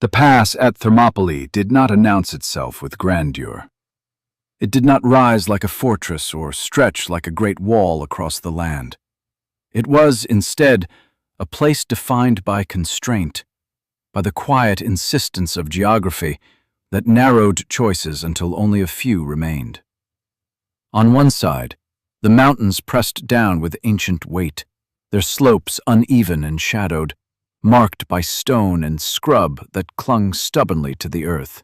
The pass at Thermopylae did not announce itself with grandeur. It did not rise like a fortress or stretch like a great wall across the land. It was, instead, a place defined by constraint, by the quiet insistence of geography that narrowed choices until only a few remained. On one side, the mountains pressed down with ancient weight, their slopes uneven and shadowed, marked by stone and scrub that clung stubbornly to the earth.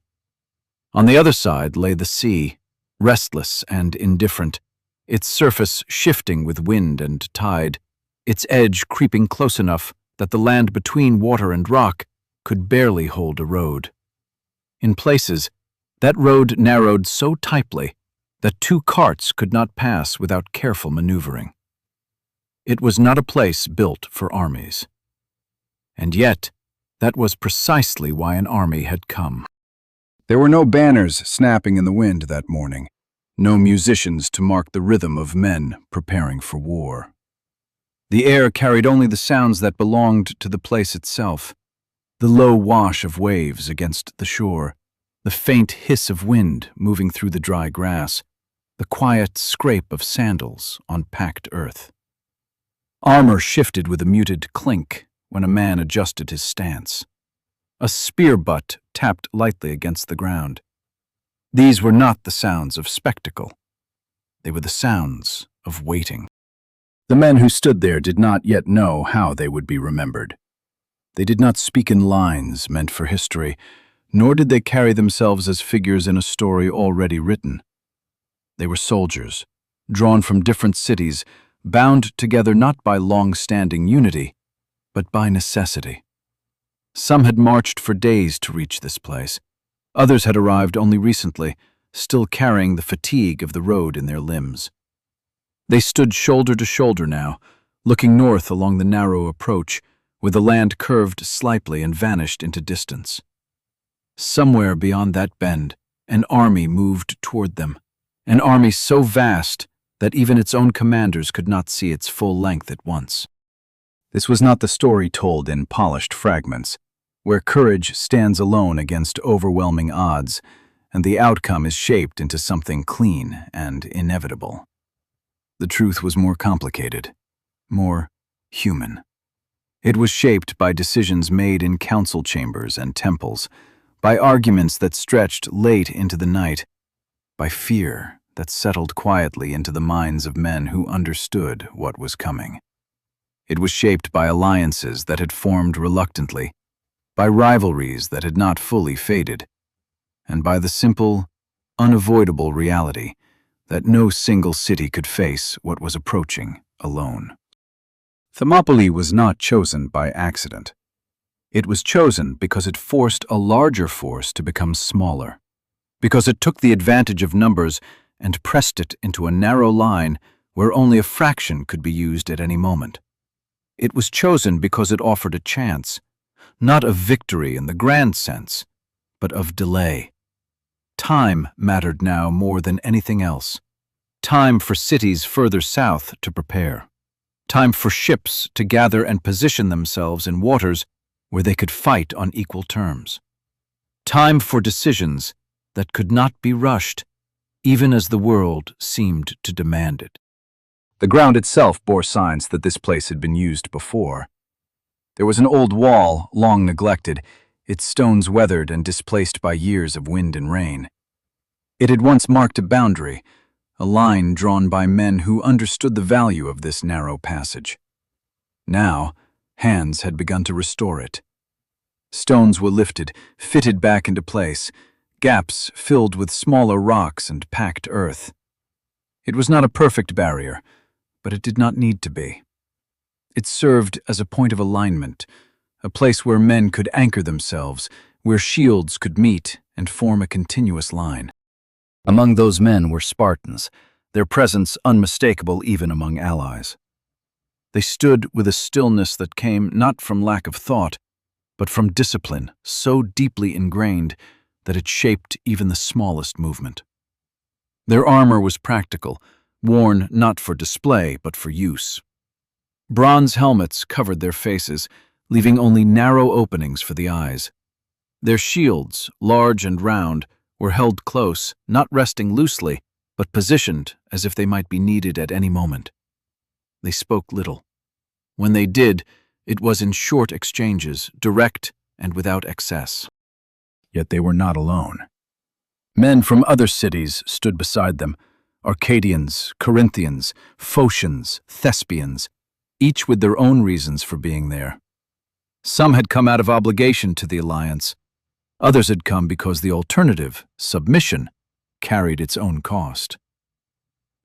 On the other side lay the sea, restless and indifferent, its surface shifting with wind and tide, its edge creeping close enough that the land between water and rock could barely hold a road. In places, that road narrowed so tightly that two carts could not pass without careful maneuvering. It was not a place built for armies. And yet, that was precisely why an army had come. There were no banners snapping in the wind that morning, no musicians to mark the rhythm of men preparing for war. The air carried only the sounds that belonged to the place itself, the low wash of waves against the shore, the faint hiss of wind moving through the dry grass, the quiet scrape of sandals on packed earth. Armor shifted with a muted clink when a man adjusted his stance. A spear butt tapped lightly against the ground. These were not the sounds of spectacle. They were the sounds of waiting. The men who stood there did not yet know how they would be remembered. They did not speak in lines meant for history, nor did they carry themselves as figures in a story already written. They were soldiers, drawn from different cities, bound together not by long-standing unity, but by necessity. Some had marched for days to reach this place. Others had arrived only recently, still carrying the fatigue of the road in their limbs. They stood shoulder to shoulder now, looking north along the narrow approach, where the land curved slightly and vanished into distance. Somewhere beyond that bend, an army moved toward them, an army so vast that even its own commanders could not see its full length at once. This was not the story told in polished fragments, where courage stands alone against overwhelming odds, and the outcome is shaped into something clean and inevitable. The truth was more complicated, more human. It was shaped by decisions made in council chambers and temples, by arguments that stretched late into the night, by fear that settled quietly into the minds of men who understood what was coming. It was shaped by alliances that had formed reluctantly, by rivalries that had not fully faded, and by the simple, unavoidable reality that no single city could face what was approaching alone. Thermopylae was not chosen by accident. It was chosen because it forced a larger force to become smaller, because it took the advantage of numbers and pressed it into a narrow line where only a fraction could be used at any moment. It was chosen because it offered a chance, not of victory in the grand sense, but of delay. Time mattered now more than anything else. Time for cities further south to prepare. Time for ships to gather and position themselves in waters where they could fight on equal terms. Time for decisions that could not be rushed, even as the world seemed to demand it. The ground itself bore signs that this place had been used before. There was an old wall, long neglected, its stones weathered and displaced by years of wind and rain. It had once marked a boundary, a line drawn by men who understood the value of this narrow passage. Now, hands had begun to restore it. Stones were lifted, fitted back into place, gaps filled with smaller rocks and packed earth. It was not a perfect barrier, but it did not need to be. It served as a point of alignment, a place where men could anchor themselves, where shields could meet and form a continuous line. Among those men were Spartans, their presence unmistakable even among allies. They stood with a stillness that came not from lack of thought, but from discipline so deeply ingrained that it shaped even the smallest movement. Their armor was practical, worn not for display but for use. Bronze helmets covered their faces, leaving only narrow openings for the eyes. Their shields, large and round, were held close, not resting loosely, but positioned as if they might be needed at any moment. They spoke little. When they did, it was in short exchanges, direct and without excess. Yet they were not alone. Men from other cities stood beside them, Arcadians, Corinthians, Phocians, Thespians, each with their own reasons for being there. Some had come out of obligation to the alliance. Others had come because the alternative, submission, carried its own cost.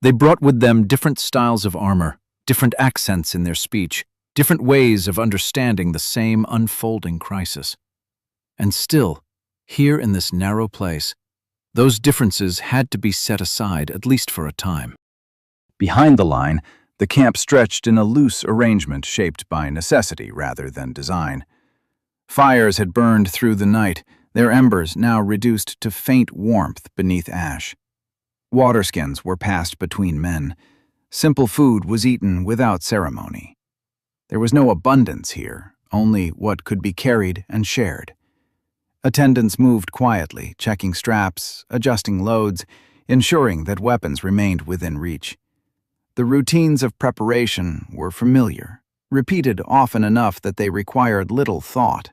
They brought with them different styles of armor, different accents in their speech, different ways of understanding the same unfolding crisis. And still, here in this narrow place, those differences had to be set aside, at least for a time. Behind the line, the camp stretched in a loose arrangement shaped by necessity rather than design. Fires had burned through the night, their embers now reduced to faint warmth beneath ash. Waterskins were passed between men. Simple food was eaten without ceremony. There was no abundance here, only what could be carried and shared. Attendants moved quietly, checking straps, adjusting loads, ensuring that weapons remained within reach. The routines of preparation were familiar, repeated often enough that they required little thought.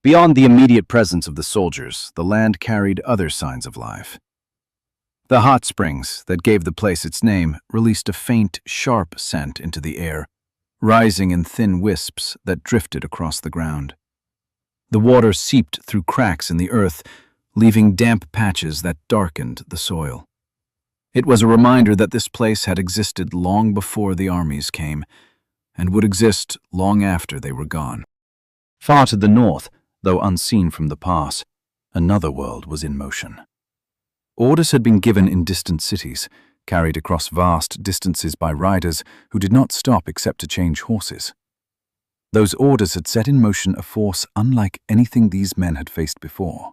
Beyond the immediate presence of the soldiers, the land carried other signs of life. The hot springs that gave the place its name released a faint, sharp scent into the air, rising in thin wisps that drifted across the ground. The water seeped through cracks in the earth, leaving damp patches that darkened the soil. It was a reminder that this place had existed long before the armies came, and would exist long after they were gone. Far to the north, though unseen from the pass, another world was in motion. Orders had been given in distant cities, carried across vast distances by riders who did not stop except to change horses. Those orders had set in motion a force unlike anything these men had faced before.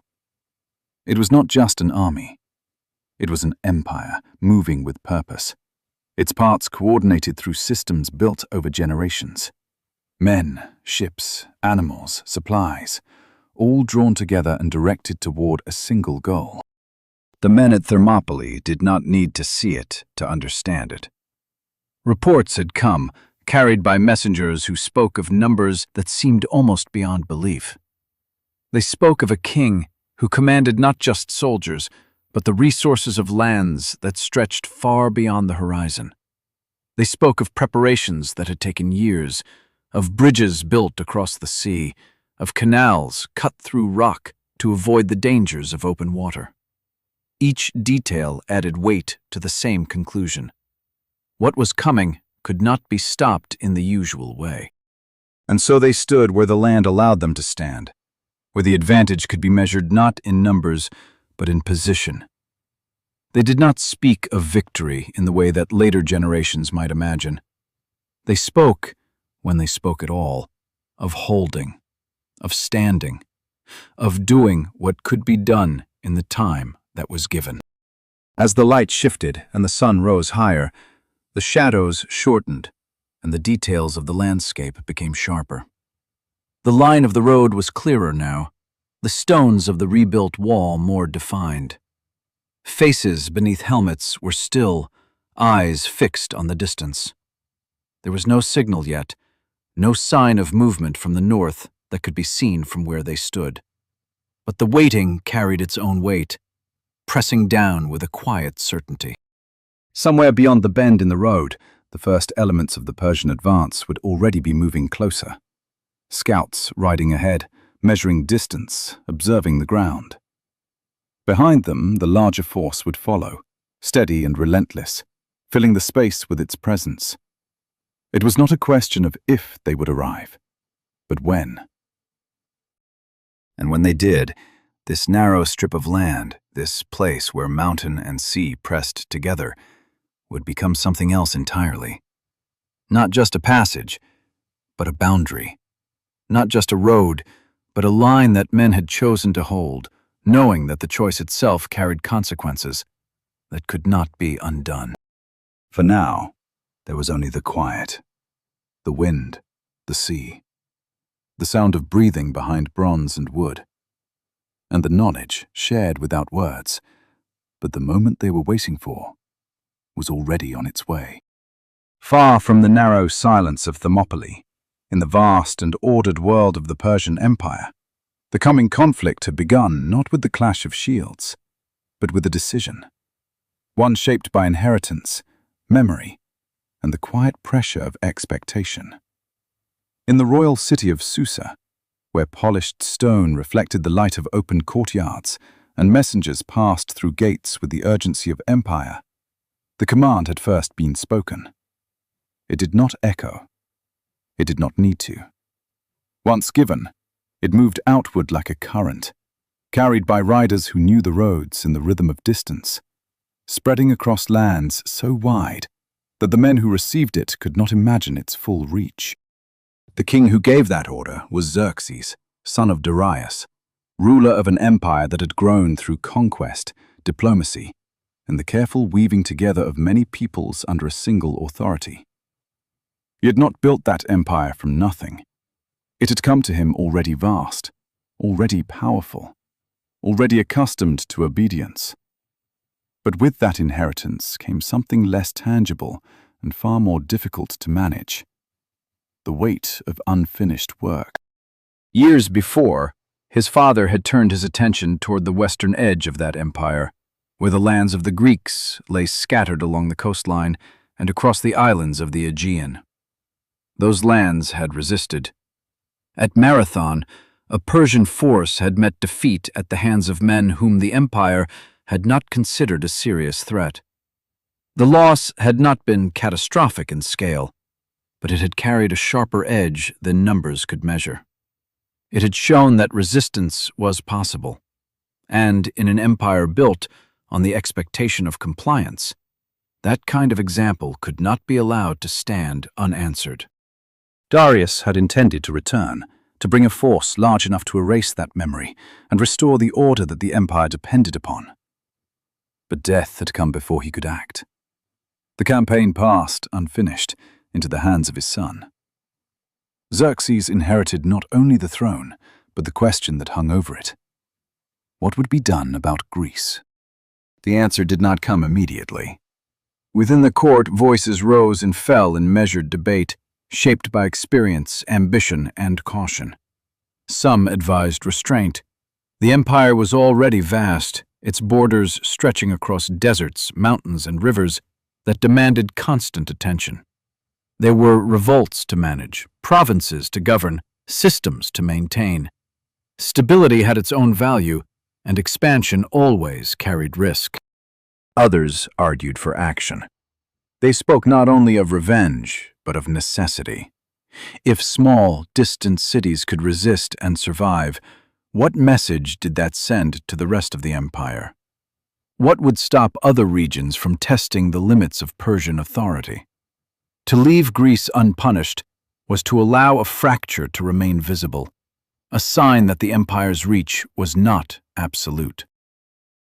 It was not just an army. It was an empire, moving with purpose. Its parts coordinated through systems built over generations. Men, ships, animals, supplies, all drawn together and directed toward a single goal. The men at Thermopylae did not need to see it to understand it. Reports had come, carried by messengers who spoke of numbers that seemed almost beyond belief. They spoke of a king who commanded not just soldiers, but the resources of lands that stretched far beyond the horizon. They spoke of preparations that had taken years, of bridges built across the sea, of canals cut through rock to avoid the dangers of open water. Each detail added weight to the same conclusion. What was coming could not be stopped in the usual way. And so they stood where the land allowed them to stand, where the advantage could be measured not in numbers, but in position. They did not speak of victory in the way that later generations might imagine. They spoke, when they spoke at all, of holding, of standing, of doing what could be done in the time that was given. As the light shifted and the sun rose higher, the shadows shortened, and the details of the landscape became sharper. The line of the road was clearer now, the stones of the rebuilt wall more defined. Faces beneath helmets were still, eyes fixed on the distance. There was no signal yet, no sign of movement from the north that could be seen from where they stood. But the waiting carried its own weight, pressing down with a quiet certainty. Somewhere beyond the bend in the road, the first elements of the Persian advance would already be moving closer. Scouts riding ahead, measuring distance, observing the ground. Behind them, the larger force would follow, steady and relentless, filling the space with its presence. It was not a question of if they would arrive, but when. And when they did, this narrow strip of land, this place where mountain and sea pressed together, would become something else entirely. Not just a passage, but a boundary. Not just a road, but a line that men had chosen to hold, knowing that the choice itself carried consequences that could not be undone. For now, there was only the quiet, the wind, the sea, the sound of breathing behind bronze and wood. and the knowledge shared without words. But the moment they were waiting for was already on its way. Far from the narrow silence of Thermopylae, in the vast and ordered world of the Persian Empire, the coming conflict had begun not with the clash of shields, but with a decision. One shaped by inheritance, memory, and the quiet pressure of expectation. In the royal city of Susa, where polished stone reflected the light of open courtyards and messengers passed through gates with the urgency of empire, the command had first been spoken. It did not echo. It did not need to. Once given, it moved outward like a current, carried by riders who knew the roads in the rhythm of distance, spreading across lands so wide that the men who received it could not imagine its full reach. The king who gave that order was Xerxes, son of Darius, ruler of an empire that had grown through conquest, diplomacy, and the careful weaving together of many peoples under a single authority. He had not built that empire from nothing. It had come to him already vast, already powerful, already accustomed to obedience. But with that inheritance came something less tangible and far more difficult to manage: the weight of unfinished work. Years before, his father had turned his attention toward the western edge of that empire, where the lands of the Greeks lay scattered along the coastline and across the islands of the Aegean. Those lands had resisted. At Marathon, a Persian force had met defeat at the hands of men whom the empire had not considered a serious threat. The loss had not been catastrophic in scale, but it had carried a sharper edge than numbers could measure. It had shown that resistance was possible, and in an empire built on the expectation of compliance, that kind of example could not be allowed to stand unanswered. Darius had intended to return, to bring a force large enough to erase that memory and restore the order that the empire depended upon. But death had come before he could act. The campaign passed, unfinished, into the hands of his son. Xerxes inherited not only the throne, but the question that hung over it. What would be done about Greece? The answer did not come immediately. Within the court, voices rose and fell in measured debate, shaped by experience, ambition, and caution. Some advised restraint. The empire was already vast, its borders stretching across deserts, mountains, and rivers that demanded constant attention. There were revolts to manage, provinces to govern, systems to maintain. Stability had its own value, and expansion always carried risk. Others argued for action. They spoke not only of revenge, but of necessity. If small, distant cities could resist and survive, what message did that send to the rest of the empire? What would stop other regions from testing the limits of Persian authority? To leave Greece unpunished was to allow a fracture to remain visible, a sign that the empire's reach was not absolute.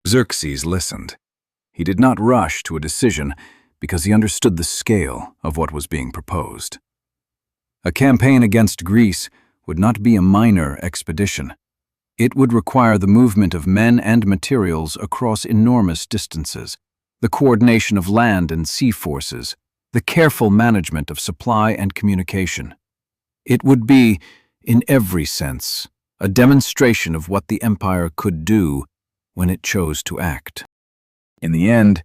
Xerxes listened. He did not rush to a decision because he understood the scale of what was being proposed. A campaign against Greece would not be a minor expedition. It would require the movement of men and materials across enormous distances, the coordination of land and sea forces, the careful management of supply and communication. It would be, in every sense, a demonstration of what the empire could do when it chose to act. In the end,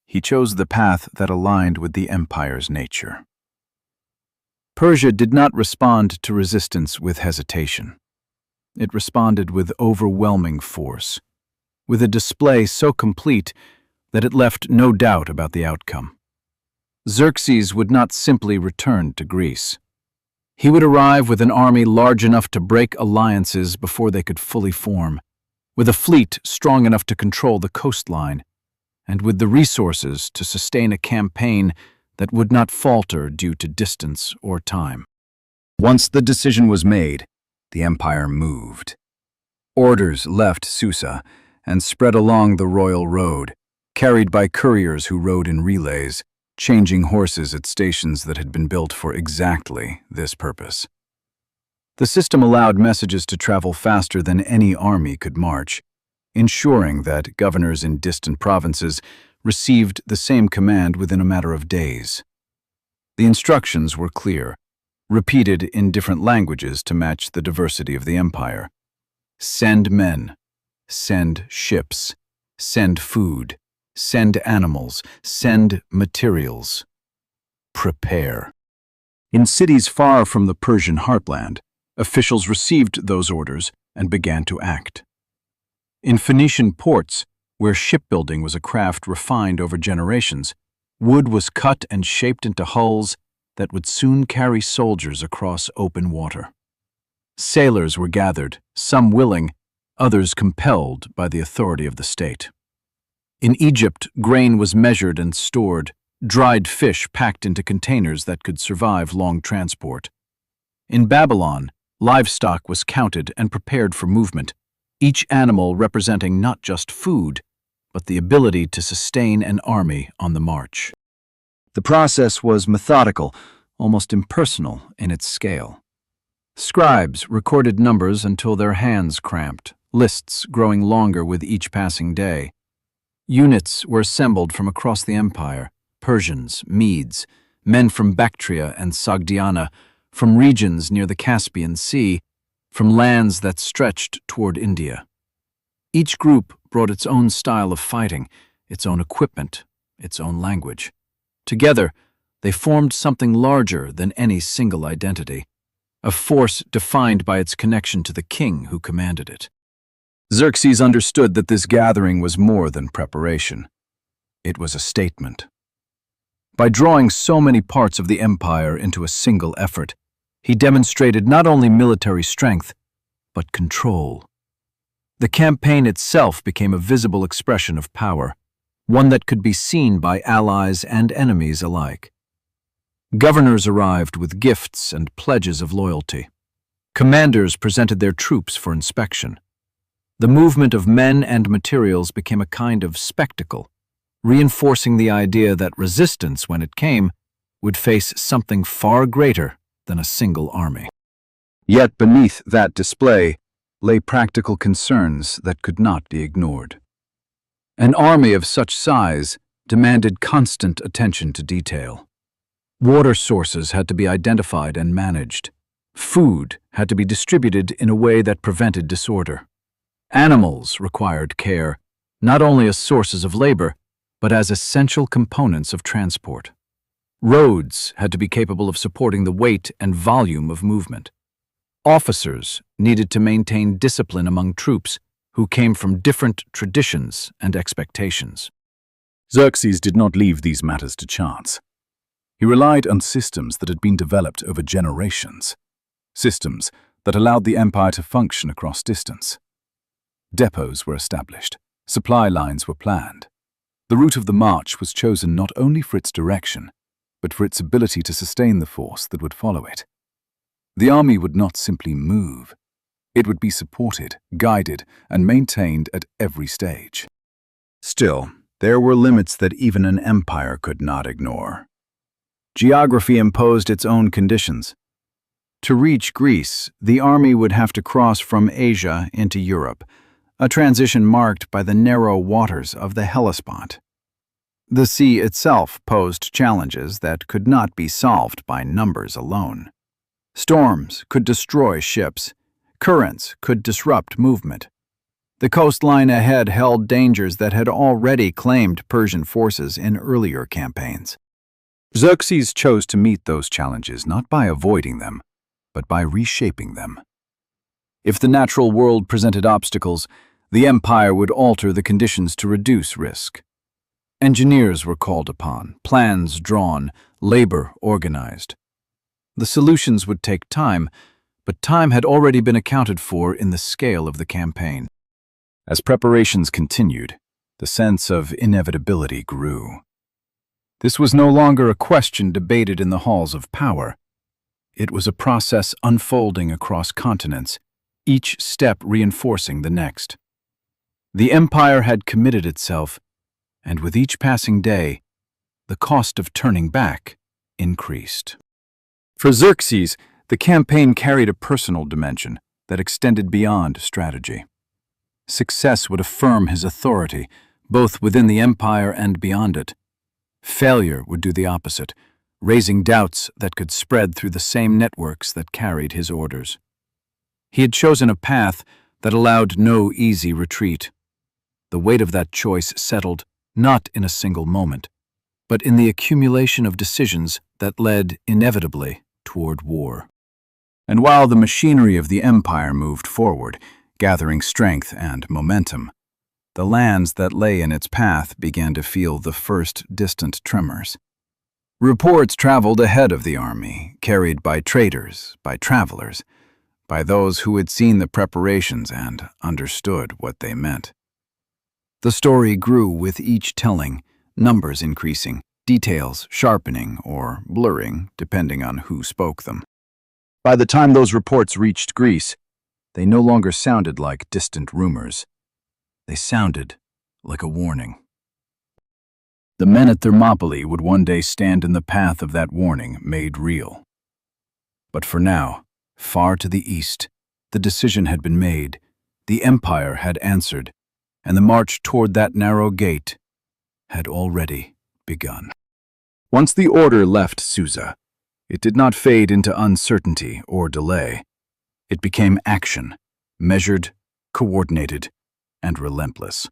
he chose the path that aligned with the empire's nature. Persia did not respond to resistance with hesitation. It responded with overwhelming force, with a display so complete that it left no doubt about the outcome. Xerxes would not simply return to Greece. He would arrive with an army large enough to break alliances before they could fully form, with a fleet strong enough to control the coastline, and with the resources to sustain a campaign that would not falter due to distance or time. Once the decision was made, the empire moved. Orders left Susa and spread along the royal road, carried by couriers who rode in relays, changing horses at stations that had been built for exactly this purpose. The system allowed messages to travel faster than any army could march, ensuring that governors in distant provinces received the same command within a matter of days. The instructions were clear, repeated in different languages to match the diversity of the empire. Send men, send ships, send food, send animals, send materials. Prepare. In cities far from the Persian heartland, officials received those orders and began to act. In Phoenician ports, where shipbuilding was a craft refined over generations, wood was cut and shaped into hulls that would soon carry soldiers across open water. Sailors were gathered, some willing, others compelled by the authority of the state. In Egypt, grain was measured and stored, dried fish packed into containers that could survive long transport. In Babylon, livestock was counted and prepared for movement, each animal representing not just food, but the ability to sustain an army on the march. The process was methodical, almost impersonal in its scale. Scribes recorded numbers until their hands cramped, lists growing longer with each passing day. Units were assembled from across the empire, Persians, Medes, men from Bactria and Sogdiana, from regions near the Caspian Sea, from lands that stretched toward India. Each group brought its own style of fighting, its own equipment, its own language. Together, they formed something larger than any single identity, a force defined by its connection to the king who commanded it. Xerxes understood that this gathering was more than preparation. It was a statement. By drawing so many parts of the empire into a single effort, he demonstrated not only military strength, but control. The campaign itself became a visible expression of power, one that could be seen by allies and enemies alike. Governors arrived with gifts and pledges of loyalty. Commanders presented their troops for inspection. The movement of men and materials became a kind of spectacle, reinforcing the idea that resistance, when it came, would face something far greater than a single army. Yet beneath that display lay practical concerns that could not be ignored. An army of such size demanded constant attention to detail. Water sources had to be identified and managed. Food had to be distributed in a way that prevented disorder. Animals required care, not only as sources of labor, but as essential components of transport. Roads had to be capable of supporting the weight and volume of movement. Officers needed to maintain discipline among troops who came from different traditions and expectations. Xerxes did not leave these matters to chance. He relied on systems that had been developed over generations, systems that allowed the empire to function across distance. Depots were established, supply lines were planned. The route of the march was chosen not only for its direction, but for its ability to sustain the force that would follow it. The army would not simply move. It would be supported, guided, and maintained at every stage. Still, there were limits that even an empire could not ignore. Geography imposed its own conditions. To reach Greece, the army would have to cross from Asia into Europe, a transition marked by the narrow waters of the Hellespont. The sea itself posed challenges that could not be solved by numbers alone. Storms could destroy ships. Currents could disrupt movement. The coastline ahead held dangers that had already claimed Persian forces in earlier campaigns. Xerxes chose to meet those challenges not by avoiding them, but by reshaping them. If the natural world presented obstacles, the empire would alter the conditions to reduce risk. Engineers were called upon, plans drawn, labor organized. The solutions would take time, but time had already been accounted for in the scale of the campaign. As preparations continued, the sense of inevitability grew. This was no longer a question debated in the halls of power. It was a process unfolding across continents, each step reinforcing the next. The empire had committed itself, and with each passing day, the cost of turning back increased. For Xerxes, The campaign carried a personal dimension that extended beyond strategy. Success would affirm his authority, both within the empire and beyond it. Failure would do the opposite, raising doubts that could spread through the same networks that carried his orders. He had chosen a path that allowed no easy retreat. The weight of that choice settled not in a single moment, but in the accumulation of decisions that led inevitably toward war. And while the machinery of the empire moved forward, gathering strength and momentum, the lands that lay in its path began to feel the first distant tremors. Reports traveled ahead of the army, carried by traders, by travelers, by those who had seen the preparations and understood what they meant. The story grew with each telling, numbers increasing, details sharpening or blurring depending on who spoke them. By the time those reports reached Greece, they no longer sounded like distant rumors. They sounded like a warning. The men at Thermopylae would one day stand in the path of that warning made real. But for now, far to the east, the decision had been made, the empire had answered, and the march toward that narrow gate had already begun. Once the order left Susa, it did not fade into uncertainty or delay. It became action, measured, coordinated, and relentless.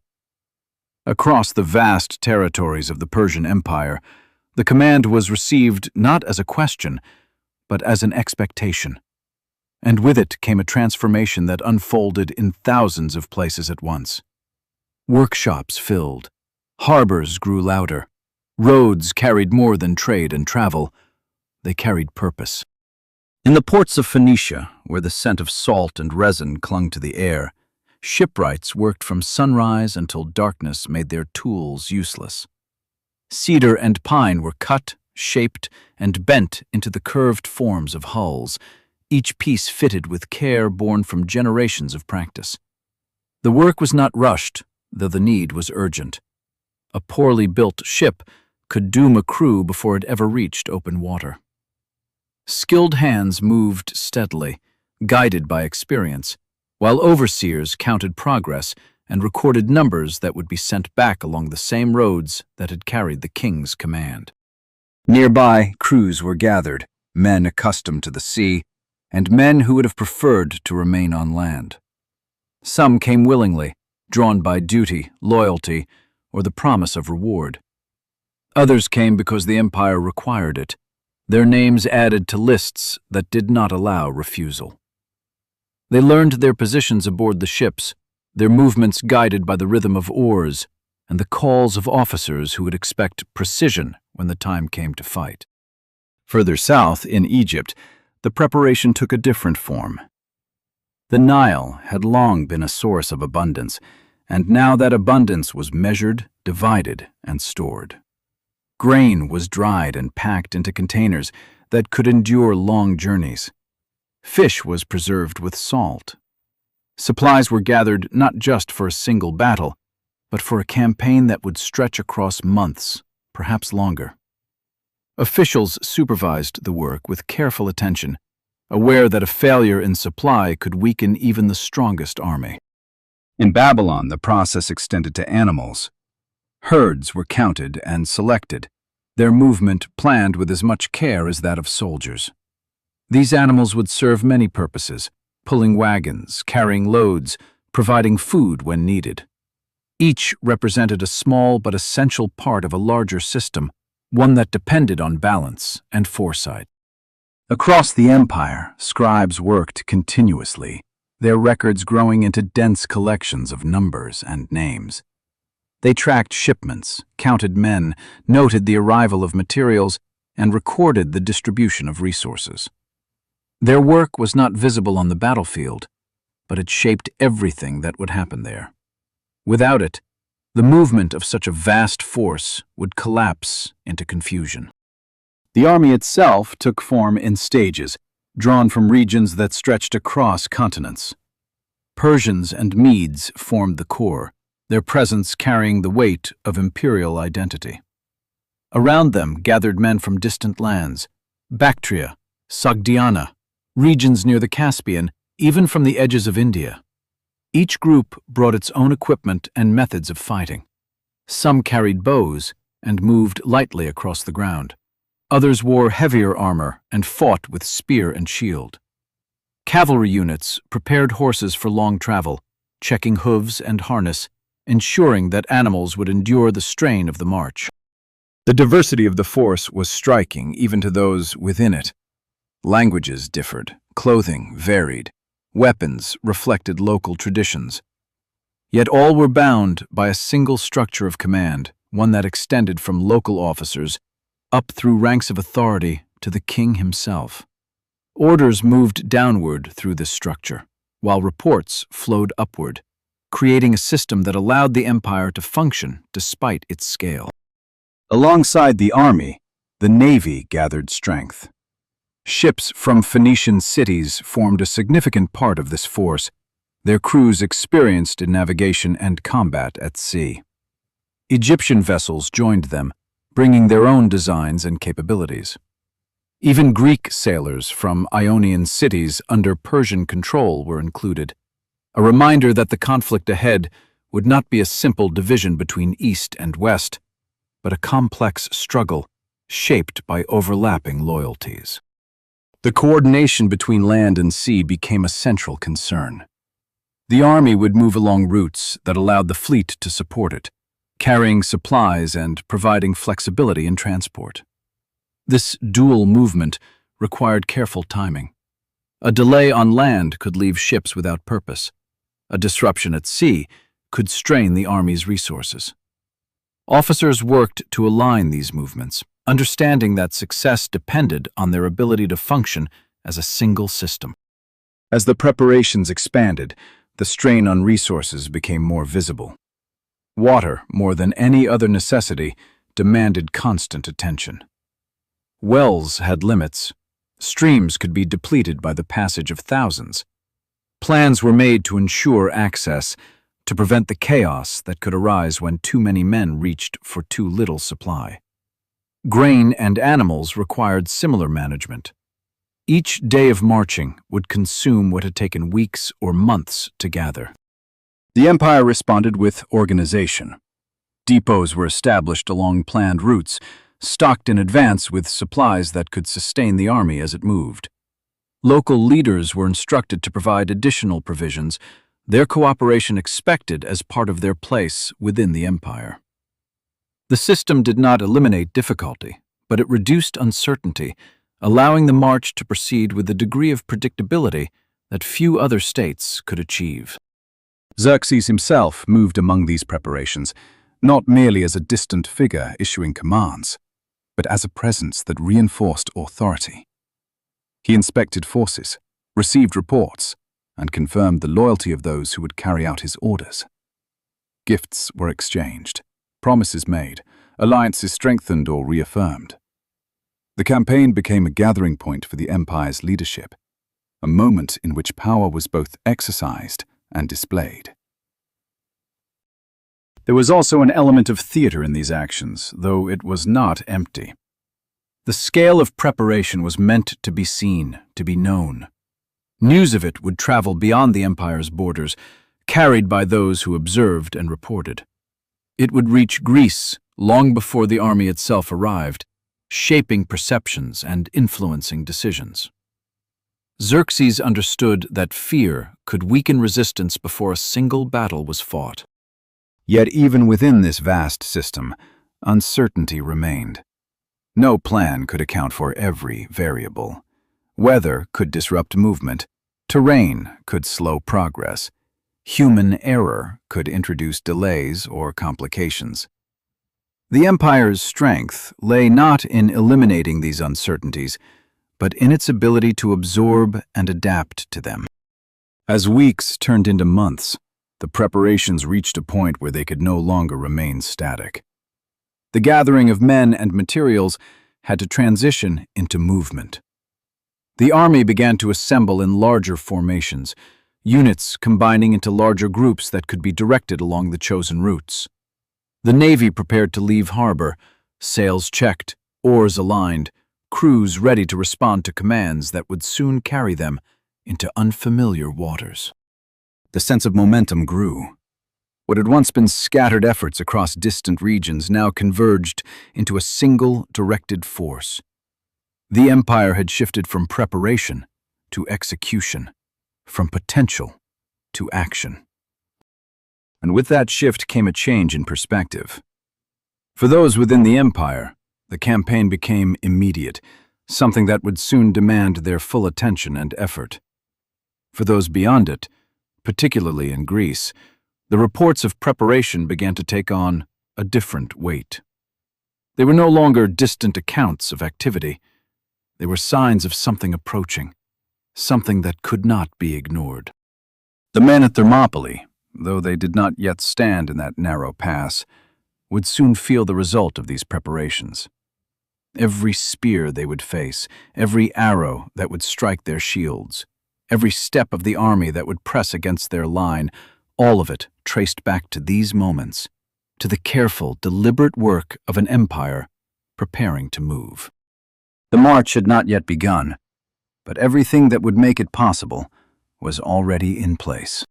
Across the vast territories of the Persian Empire, the command was received not as a question, but as an expectation. And with it came a transformation that unfolded in thousands of places at once. Workshops filled, harbors grew louder, roads carried more than trade and travel, they carried purpose. In the ports of Phoenicia, where the scent of salt and resin clung to the air, shipwrights worked from sunrise until darkness made their tools useless. Cedar and pine were cut, shaped, and bent into the curved forms of hulls, each piece fitted with care born from generations of practice. The work was not rushed, though the need was urgent. A poorly built ship could doom a crew before it ever reached open water. Skilled hands moved steadily, guided by experience, while overseers counted progress and recorded numbers that would be sent back along the same roads that had carried the king's command. Nearby, crews were gathered, men accustomed to the sea, and men who would have preferred to remain on land. Some came willingly, drawn by duty, loyalty, or the promise of reward. Others came because the empire required it, their names added to lists that did not allow refusal. They learned their positions aboard the ships, their movements guided by the rhythm of oars and the calls of officers who would expect precision when the time came to fight. Further south, in Egypt, the preparation took a different form. The Nile had long been a source of abundance, and now that abundance was measured, divided, and stored. Grain was dried and packed into containers that could endure long journeys. Fish was preserved with salt. Supplies were gathered not just for a single battle, but for a campaign that would stretch across months, perhaps longer. Officials supervised the work with careful attention, aware that a failure in supply could weaken even the strongest army. In Babylon, the process extended to animals. Herds were counted and selected, their movement planned with as much care as that of soldiers. These animals would serve many purposes, pulling wagons, carrying loads, providing food when needed. Each represented a small but essential part of a larger system, one that depended on balance and foresight. Across the empire, scribes worked continuously, their records growing into dense collections of numbers and names. They tracked shipments, counted men, noted the arrival of materials, and recorded the distribution of resources. Their work was not visible on the battlefield, but it shaped everything that would happen there. Without it, the movement of such a vast force would collapse into confusion. The army itself took form in stages, drawn from regions that stretched across continents. Persians and Medes formed the core, their presence carrying the weight of imperial identity. Around them gathered men from distant lands, Bactria, Sogdiana, regions near the Caspian, even from the edges of India. Each group brought its own equipment and methods of fighting. Some carried bows and moved lightly across the ground. Others wore heavier armor and fought with spear and shield. Cavalry units prepared horses for long travel, checking hooves and harness, ensuring that animals would endure the strain of the march. The diversity of the force was striking even to those within it. Languages differed, clothing varied, weapons reflected local traditions. Yet all were bound by a single structure of command, one that extended from local officers up through ranks of authority to the king himself. Orders moved downward through this structure, while reports flowed upward, creating a system that allowed the empire to function despite its scale. Alongside the army, the navy gathered strength. Ships from Phoenician cities formed a significant part of this force, their crews experienced in navigation and combat at sea. Egyptian vessels joined them, bringing their own designs and capabilities. Even Greek sailors from Ionian cities under Persian control were included, a reminder that the conflict ahead would not be a simple division between East and West, but a complex struggle shaped by overlapping loyalties. The coordination between land and sea became a central concern. The army would move along routes that allowed the fleet to support it, carrying supplies and providing flexibility in transport. This dual movement required careful timing. A delay on land could leave ships without purpose. A disruption at sea could strain the army's resources. Officers worked to align these movements, understanding that success depended on their ability to function as a single system. As the preparations expanded, the strain on resources became more visible. Water, more than any other necessity, demanded constant attention. Wells had limits. Streams could be depleted by the passage of thousands. Plans were made to ensure access, to prevent the chaos that could arise when too many men reached for too little supply. Grain and animals required similar management. Each day of marching would consume what had taken weeks or months to gather. The empire responded with organization. Depots were established along planned routes, stocked in advance with supplies that could sustain the army as it moved. Local leaders were instructed to provide additional provisions, their cooperation expected as part of their place within the empire. The system did not eliminate difficulty, but it reduced uncertainty, allowing the march to proceed with a degree of predictability that few other states could achieve. Xerxes himself moved among these preparations, not merely as a distant figure issuing commands, but as a presence that reinforced authority. He inspected forces, received reports, and confirmed the loyalty of those who would carry out his orders. Gifts were exchanged, promises made, alliances strengthened or reaffirmed. The campaign became a gathering point for the empire's leadership, a moment in which power was both exercised and displayed. There was also an element of theater in these actions, though it was not empty. The scale of preparation was meant to be seen, to be known. News of it would travel beyond the empire's borders, carried by those who observed and reported. It would reach Greece long before the army itself arrived, shaping perceptions and influencing decisions. Xerxes understood that fear could weaken resistance before a single battle was fought. Yet even within this vast system, uncertainty remained. No plan could account for every variable. Weather could disrupt movement, terrain could slow progress, human error could introduce delays or complications. The empire's strength lay not in eliminating these uncertainties, but in its ability to absorb and adapt to them. As weeks turned into months, the preparations reached a point where they could no longer remain static. The gathering of men and materials had to transition into movement. The army began to assemble in larger formations, units combining into larger groups that could be directed along the chosen routes. The navy prepared to leave harbor, sails checked, oars aligned, crews ready to respond to commands that would soon carry them into unfamiliar waters. The sense of momentum grew. What had once been scattered efforts across distant regions now converged into a single directed force. The Empire had shifted from preparation to execution, from potential to action. And with that shift came a change in perspective. For those within the Empire, the campaign became immediate, something that would soon demand their full attention and effort. For those beyond it, particularly in Greece, the reports of preparation began to take on a different weight. They were no longer distant accounts of activity. They were signs of something approaching, something that could not be ignored. The men at Thermopylae, though they did not yet stand in that narrow pass, would soon feel the result of these preparations. Every spear they would face, every arrow that would strike their shields, every step of the army that would press against their line, all of it traced back to these moments, to the careful, deliberate work of an empire preparing to move. The march had not yet begun, but everything that would make it possible was already in place.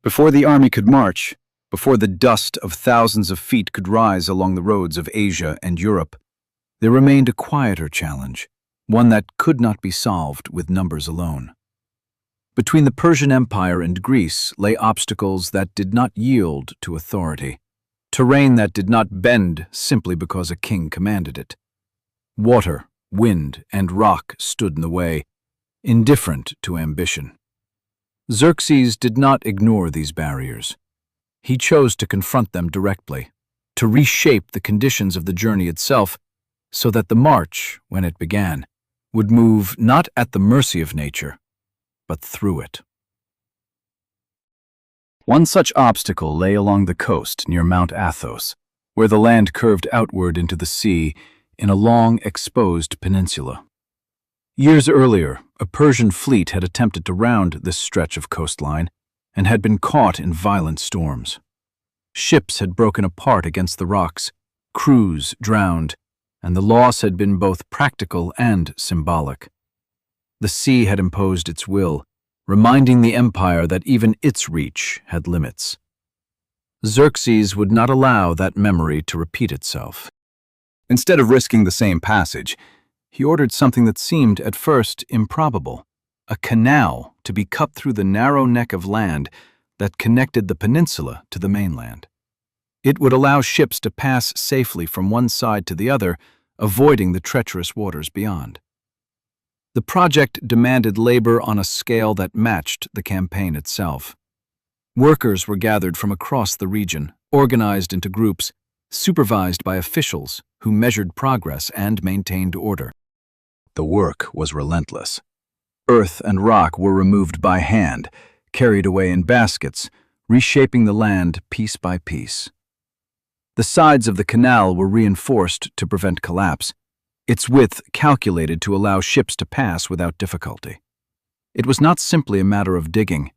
Before the army could march, before the dust of thousands of feet could rise along the roads of Asia and Europe, there remained a quieter challenge, one that could not be solved with numbers alone. Between the Persian Empire and Greece lay obstacles that did not yield to authority, terrain that did not bend simply because a king commanded it. Water, wind, and rock stood in the way, indifferent to ambition. Xerxes did not ignore these barriers. He chose to confront them directly, to reshape the conditions of the journey itself so that the march, when it began, would move not at the mercy of nature, but through it. One such obstacle lay along the coast near Mount Athos, where the land curved outward into the sea in a long, exposed peninsula. Years earlier, a Persian fleet had attempted to round this stretch of coastline and had been caught in violent storms. Ships had broken apart against the rocks, crews drowned, and the loss had been both practical and symbolic. The sea had imposed its will, reminding the empire that even its reach had limits. Xerxes would not allow that memory to repeat itself. Instead of risking the same passage, he ordered something that seemed at first improbable, a canal to be cut through the narrow neck of land that connected the peninsula to the mainland. It would allow ships to pass safely from one side to the other, avoiding the treacherous waters beyond. The project demanded labor on a scale that matched the campaign itself. Workers were gathered from across the region, organized into groups, supervised by officials who measured progress and maintained order. The work was relentless. Earth and rock were removed by hand, carried away in baskets, reshaping the land piece by piece. The sides of the canal were reinforced to prevent collapse, its width calculated to allow ships to pass without difficulty. It was not simply a matter of digging.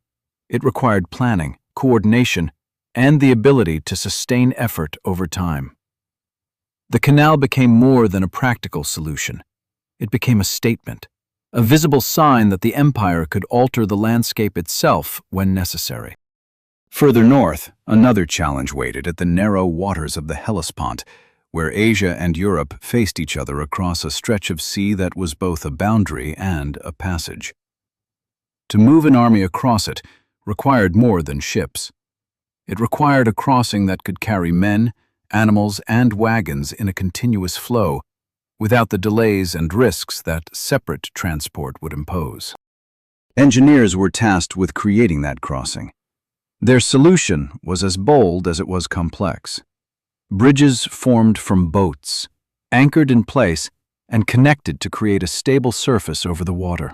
It required planning, coordination, and the ability to sustain effort over time. The canal became more than a practical solution. It became a statement, a visible sign that the empire could alter the landscape itself when necessary. Further north, another challenge waited at the narrow waters of the Hellespont, where Asia and Europe faced each other across a stretch of sea that was both a boundary and a passage. To move an army across it required more than ships. It required a crossing that could carry men, animals, and wagons in a continuous flow, without the delays and risks that separate transport would impose. Engineers were tasked with creating that crossing. Their solution was as bold as it was complex. Bridges formed from boats, anchored in place and connected to create a stable surface over the water.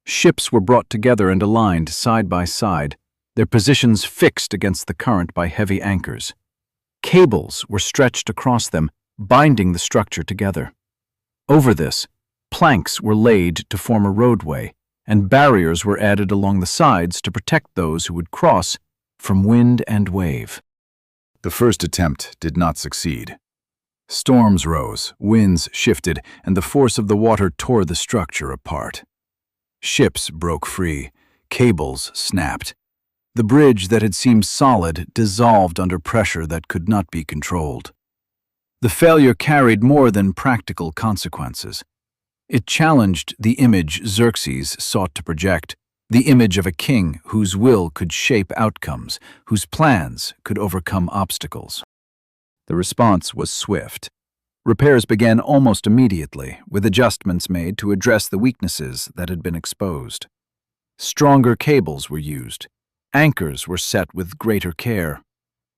Ships were brought together and aligned side by side, their positions fixed against the current by heavy anchors. Cables were stretched across them, binding the structure together. Over this, planks were laid to form a roadway, and barriers were added along the sides to protect those who would cross from wind and wave. The first attempt did not succeed. Storms rose, winds shifted, and the force of the water tore the structure apart. Ships broke free, cables snapped. The bridge that had seemed solid dissolved under pressure that could not be controlled. The failure carried more than practical consequences. It challenged the image Xerxes sought to project, the image of a king whose will could shape outcomes, whose plans could overcome obstacles. The response was swift. Repairs began almost immediately, with adjustments made to address the weaknesses that had been exposed. Stronger cables were used. Anchors were set with greater care.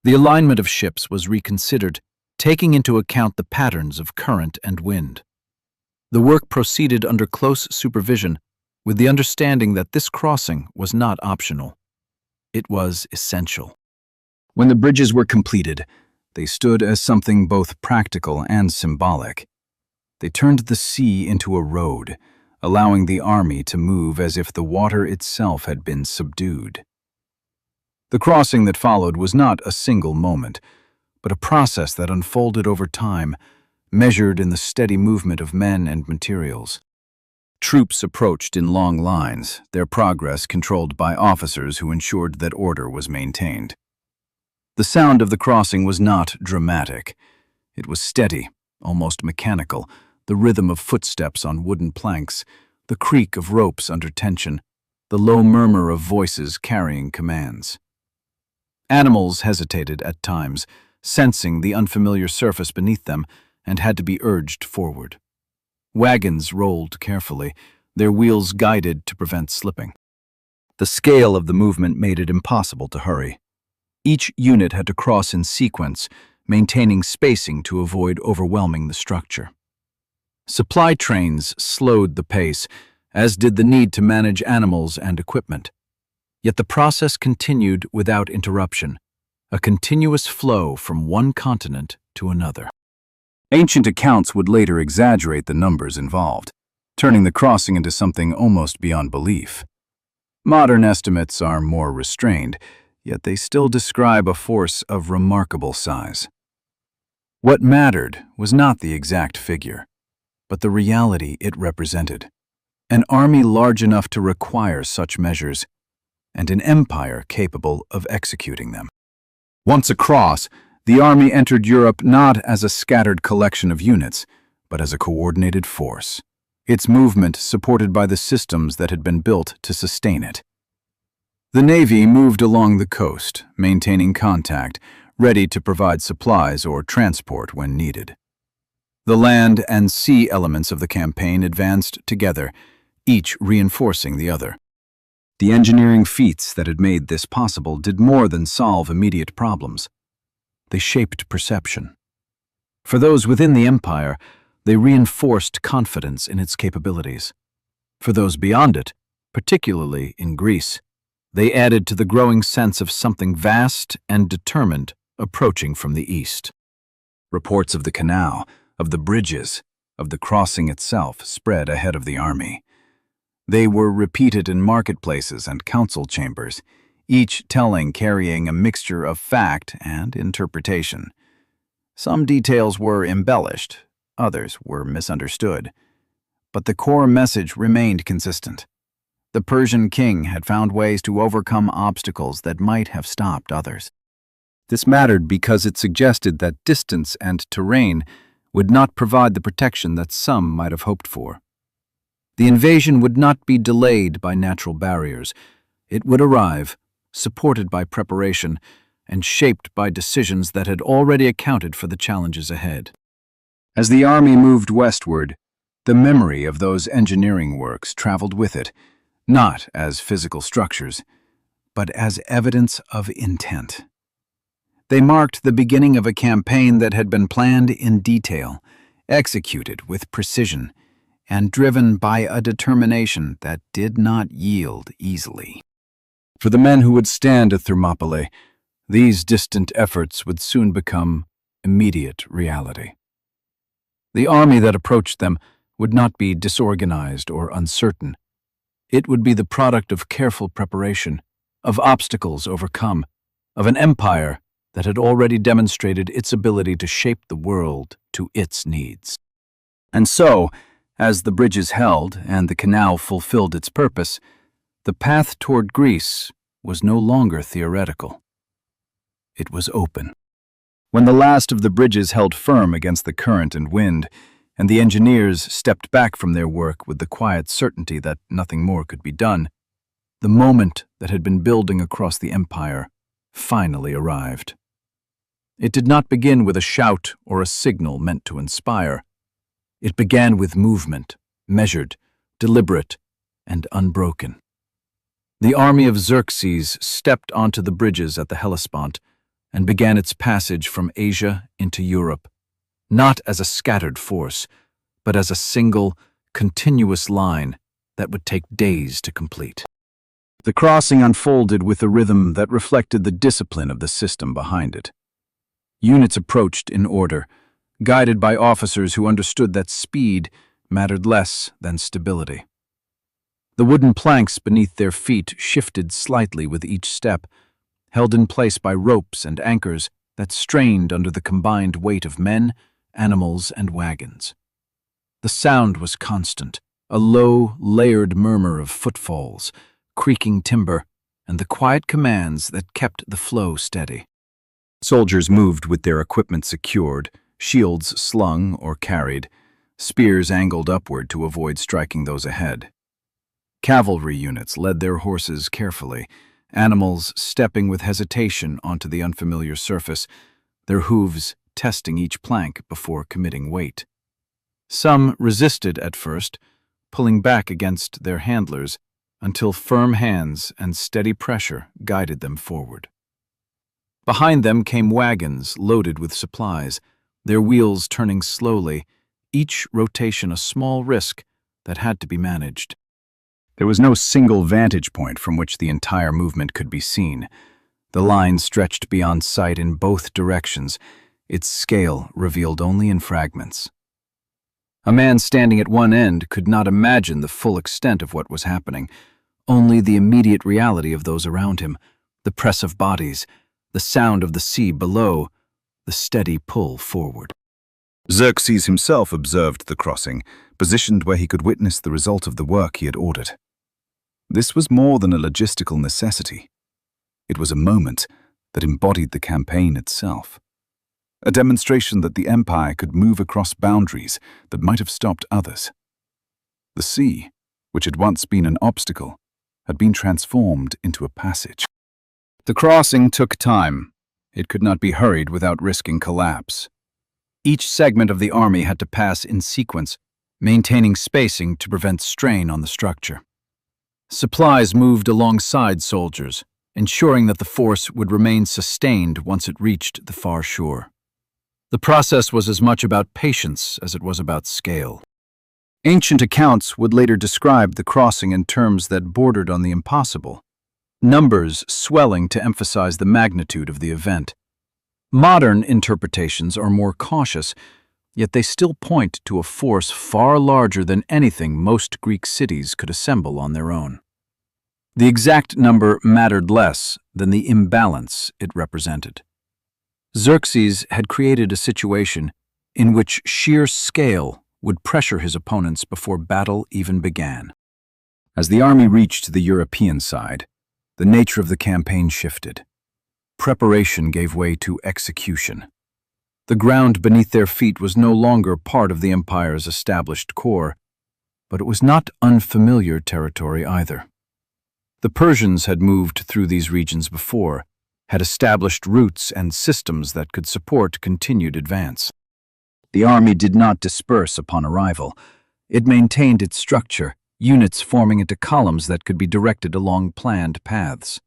The alignment of ships was reconsidered, taking into account the patterns of current and wind. The work proceeded under close supervision, with the understanding that this crossing was not optional. It was essential. When the bridges were completed, they stood as something both practical and symbolic. They turned the sea into a road, allowing the army to move as if the water itself had been subdued. The crossing that followed was not a single moment, but a process that unfolded over time, measured in the steady movement of men and materials. Troops approached in long lines, their progress controlled by officers who ensured that order was maintained. The sound of the crossing was not dramatic. It was steady, almost mechanical, the rhythm of footsteps on wooden planks, the creak of ropes under tension, the low murmur of voices carrying commands. Animals hesitated at times, sensing the unfamiliar surface beneath them, and had to be urged forward. Wagons rolled carefully, their wheels guided to prevent slipping. The scale of the movement made it impossible to hurry. Each unit had to cross in sequence, maintaining spacing to avoid overwhelming the structure. Supply trains slowed the pace, as did the need to manage animals and equipment. Yet the process continued without interruption, a continuous flow from one continent to another. Ancient accounts would later exaggerate the numbers involved, turning the crossing into something almost beyond belief. Modern estimates are more restrained, yet they still describe a force of remarkable size. What mattered was not the exact figure, but the reality it represented. An army large enough to require such measures, and an empire capable of executing them. Once across, the army entered Europe not as a scattered collection of units, but as a coordinated force, its movement supported by the systems that had been built to sustain it. The Navy moved along the coast, maintaining contact, ready to provide supplies or transport when needed. The land and sea elements of the campaign advanced together, each reinforcing the other. The engineering feats that had made this possible did more than solve immediate problems. They shaped perception. For those within the empire, they reinforced confidence in its capabilities. For those beyond it, particularly in Greece, they added to the growing sense of something vast and determined approaching from the east. Reports of the canal, of the bridges, of the crossing itself spread ahead of the army. They were repeated in marketplaces and council chambers, each telling carrying a mixture of fact and interpretation. Some details were embellished, others were misunderstood, but the core message remained consistent. The Persian king had found ways to overcome obstacles that might have stopped others. This mattered because it suggested that distance and terrain would not provide the protection that some might have hoped for. The invasion would not be delayed by natural barriers. It would arrive, supported by preparation, and shaped by decisions that had already accounted for the challenges ahead. As the army moved westward, the memory of those engineering works traveled with it, not as physical structures, but as evidence of intent. They marked the beginning of a campaign that had been planned in detail, executed with precision, and driven by a determination that did not yield easily. For the men who would stand at Thermopylae, these distant efforts would soon become immediate reality. The army that approached them would not be disorganized or uncertain. It would be the product of careful preparation, of obstacles overcome, of an empire that had already demonstrated its ability to shape the world to its needs. And so, as the bridges held and the canal fulfilled its purpose, the path toward Greece was no longer theoretical. It was open. When the last of the bridges held firm against the current and wind, and the engineers stepped back from their work with the quiet certainty that nothing more could be done, the moment that had been building across the empire finally arrived. It did not begin with a shout or a signal meant to inspire. It began with movement, measured, deliberate, and unbroken. The army of Xerxes stepped onto the bridges at the Hellespont and began its passage from Asia into Europe, not as a scattered force, but as a single, continuous line that would take days to complete. The crossing unfolded with a rhythm that reflected the discipline of the system behind it. Units approached in order, guided by officers who understood that speed mattered less than stability. The wooden planks beneath their feet shifted slightly with each step, held in place by ropes and anchors that strained under the combined weight of men, animals, and wagons. The sound was constant, a low, layered murmur of footfalls, creaking timber, and the quiet commands that kept the flow steady. Soldiers moved with their equipment secured, shields slung or carried, spears angled upward to avoid striking those ahead. Cavalry units led their horses carefully, animals stepping with hesitation onto the unfamiliar surface, their hooves testing each plank before committing weight. Some resisted at first, pulling back against their handlers until firm hands and steady pressure guided them forward. Behind them came wagons loaded with supplies, their wheels turning slowly, each rotation a small risk that had to be managed. There was no single vantage point from which the entire movement could be seen. The line stretched beyond sight in both directions, its scale revealed only in fragments. A man standing at one end could not imagine the full extent of what was happening, only the immediate reality of those around him, the press of bodies, the sound of the sea below, the steady pull forward. Xerxes himself observed the crossing, positioned where he could witness the result of the work he had ordered. This was more than a logistical necessity. It was a moment that embodied the campaign itself. A demonstration that the empire could move across boundaries that might have stopped others. The sea, which had once been an obstacle, had been transformed into a passage. The crossing took time. It could not be hurried without risking collapse. Each segment of the army had to pass in sequence, maintaining spacing to prevent strain on the structure. Supplies moved alongside soldiers, ensuring that the force would remain sustained once it reached the far shore. The process was as much about patience as it was about scale. Ancient accounts would later describe the crossing in terms that bordered on the impossible, numbers swelling to emphasize the magnitude of the event. Modern interpretations are more cautious, yet they still point to a force far larger than anything most Greek cities could assemble on their own. The exact number mattered less than the imbalance it represented. Xerxes had created a situation in which sheer scale would pressure his opponents before battle even began. As the army reached the European side, the nature of the campaign shifted. Preparation gave way to execution. The ground beneath their feet was no longer part of the empire's established core, but it was not unfamiliar territory either. The Persians had moved through these regions before, had established routes and systems that could support continued advance. The army did not disperse upon arrival. It maintained its structure, units forming into columns that could be directed along planned paths.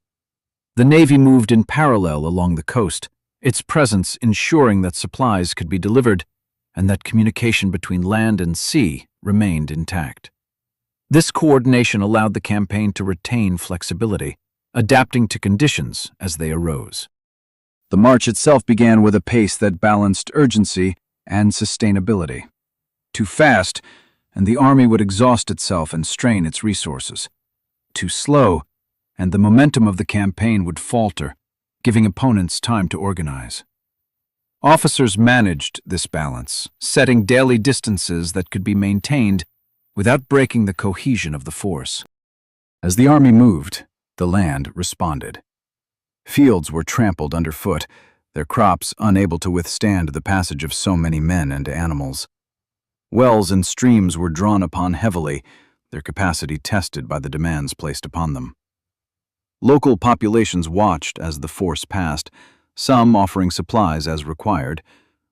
The navy moved in parallel along the coast, its presence ensuring that supplies could be delivered and that communication between land and sea remained intact. This coordination allowed the campaign to retain flexibility, adapting to conditions as they arose. The march itself began with a pace that balanced urgency and sustainability. Too fast, and the army would exhaust itself and strain its resources. Too slow, and the momentum of the campaign would falter, giving opponents time to organize. Officers managed this balance, setting daily distances that could be maintained without breaking the cohesion of the force. As the army moved, the land responded. Fields were trampled underfoot, their crops unable to withstand the passage of so many men and animals. Wells and streams were drawn upon heavily, their capacity tested by the demands placed upon them. Local populations watched as the force passed, some offering supplies as required,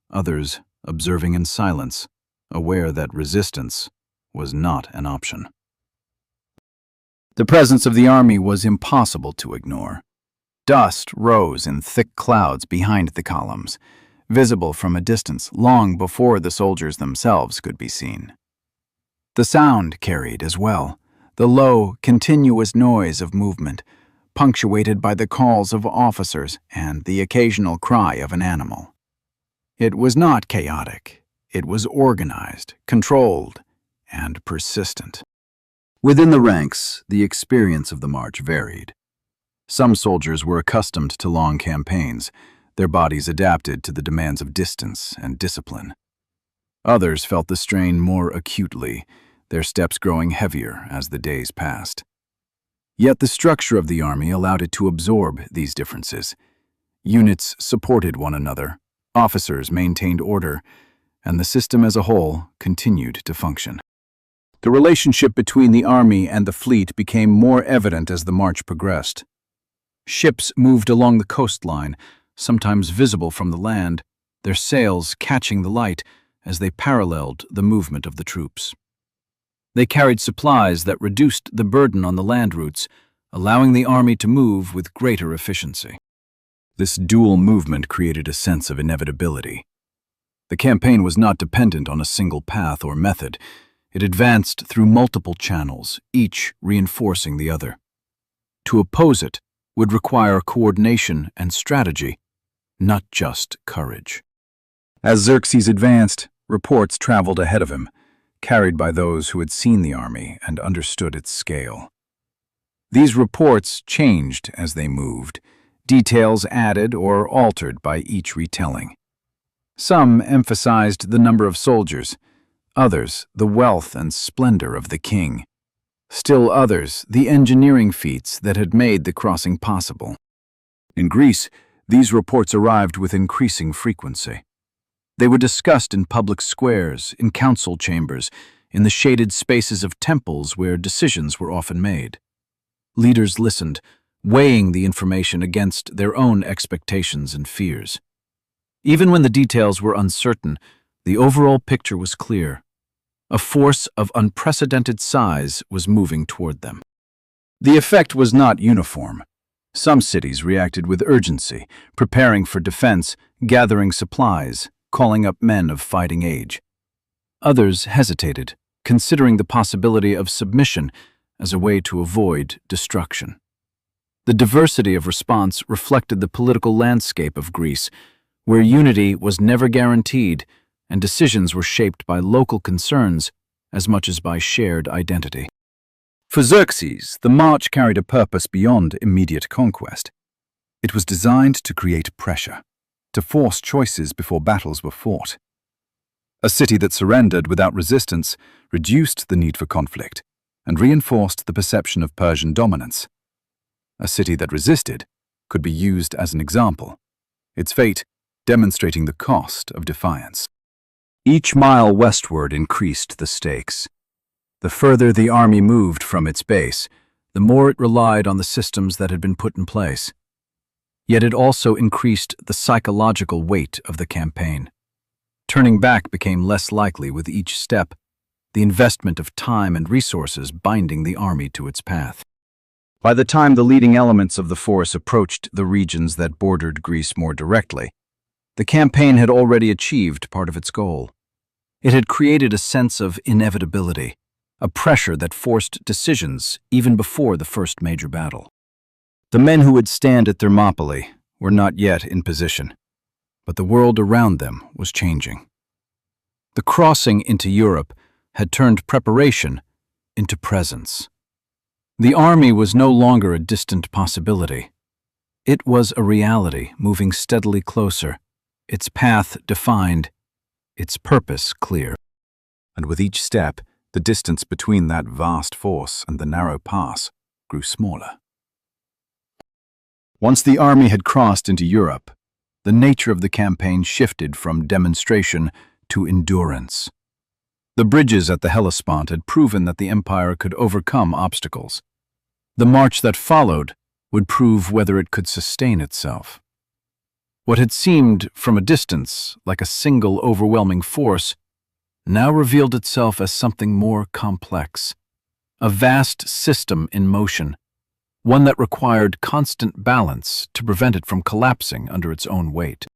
others observing in silence, aware that resistance was not an option. The presence of the army was impossible to ignore. Dust rose in thick clouds behind the columns, visible from a distance long before the soldiers themselves could be seen. The sound carried as well, the low, continuous noise of movement, punctuated by the calls of officers and the occasional cry of an animal. It was not chaotic. It was organized, controlled, and persistent. Within the ranks, the experience of the march varied. Some soldiers were accustomed to long campaigns, their bodies adapted to the demands of distance and discipline. Others felt the strain more acutely, their steps growing heavier as the days passed. Yet the structure of the army allowed it to absorb these differences. Units supported one another, officers maintained order, and the system as a whole continued to function. The relationship between the army and the fleet became more evident as the march progressed. Ships moved along the coastline, sometimes visible from the land, their sails catching the light as they paralleled the movement of the troops. They carried supplies that reduced the burden on the land routes, allowing the army to move with greater efficiency. This dual movement created a sense of inevitability. The campaign was not dependent on a single path or method. It advanced through multiple channels, each reinforcing the other. To oppose it would require coordination and strategy, not just courage. As Xerxes advanced, reports traveled ahead of him, carried by those who had seen the army and understood its scale. These reports changed as they moved, details added or altered by each retelling. Some emphasized the number of soldiers, others the wealth and splendor of the king. Still others the engineering feats that had made the crossing possible. In Greece, these reports arrived with increasing frequency. They were discussed in public squares, in council chambers, in the shaded spaces of temples where decisions were often made. Leaders listened, weighing the information against their own expectations and fears. Even when the details were uncertain, the overall picture was clear. A force of unprecedented size was moving toward them. The effect was not uniform. Some cities reacted with urgency, preparing for defense, gathering supplies, calling up men of fighting age. Others hesitated, considering the possibility of submission as a way to avoid destruction. The diversity of response reflected the political landscape of Greece, where unity was never guaranteed and decisions were shaped by local concerns as much as by shared identity. For Xerxes, the march carried a purpose beyond immediate conquest. It was designed to create pressure, to force choices before battles were fought. A city that surrendered without resistance reduced the need for conflict and reinforced the perception of Persian dominance. A city that resisted could be used as an example, its fate demonstrating the cost of defiance. Each mile westward increased the stakes. The further the army moved from its base, the more it relied on the systems that had been put in place. Yet it also increased the psychological weight of the campaign. Turning back became less likely with each step, the investment of time and resources binding the army to its path. By the time the leading elements of the force approached the regions that bordered Greece more directly, the campaign had already achieved part of its goal. It had created a sense of inevitability, a pressure that forced decisions even before the first major battle. The men who would stand at Thermopylae were not yet in position, but the world around them was changing. The crossing into Europe had turned preparation into presence. The army was no longer a distant possibility. It was a reality moving steadily closer, its path defined, its purpose clear. And with each step, the distance between that vast force and the narrow pass grew smaller. Once the army had crossed into Europe, the nature of the campaign shifted from demonstration to endurance. The bridges at the Hellespont had proven that the empire could overcome obstacles. The march that followed would prove whether it could sustain itself. What had seemed from a distance like a single overwhelming force now revealed itself as something more complex, a vast system in motion, one that required constant balance to prevent it from collapsing under its own weight.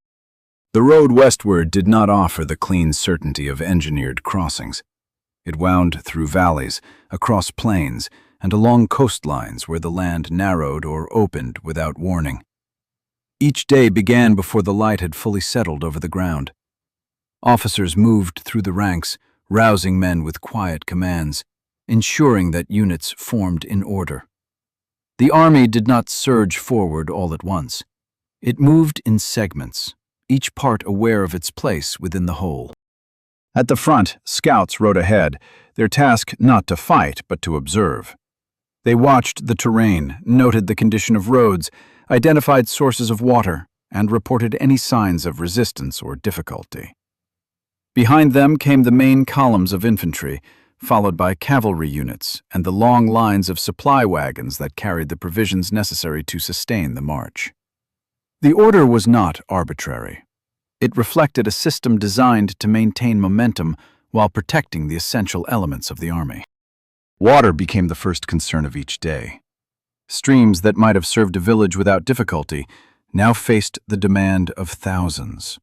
The road westward did not offer the clean certainty of engineered crossings. It wound through valleys, across plains, and along coastlines where the land narrowed or opened without warning. Each day began before the light had fully settled over the ground. Officers moved through the ranks, rousing men with quiet commands, ensuring that units formed in order. The army did not surge forward all at once. It moved in segments, each part aware of its place within the whole. At the front, scouts rode ahead, their task not to fight but to observe. They watched the terrain, noted the condition of roads, identified sources of water, and reported any signs of resistance or difficulty. Behind them came the main columns of infantry, followed by cavalry units and the long lines of supply wagons that carried the provisions necessary to sustain the march. The order was not arbitrary. It reflected a system designed to maintain momentum while protecting the essential elements of the army. Water became the first concern of each day. Streams that might have served a village without difficulty now faced the demand of thousands.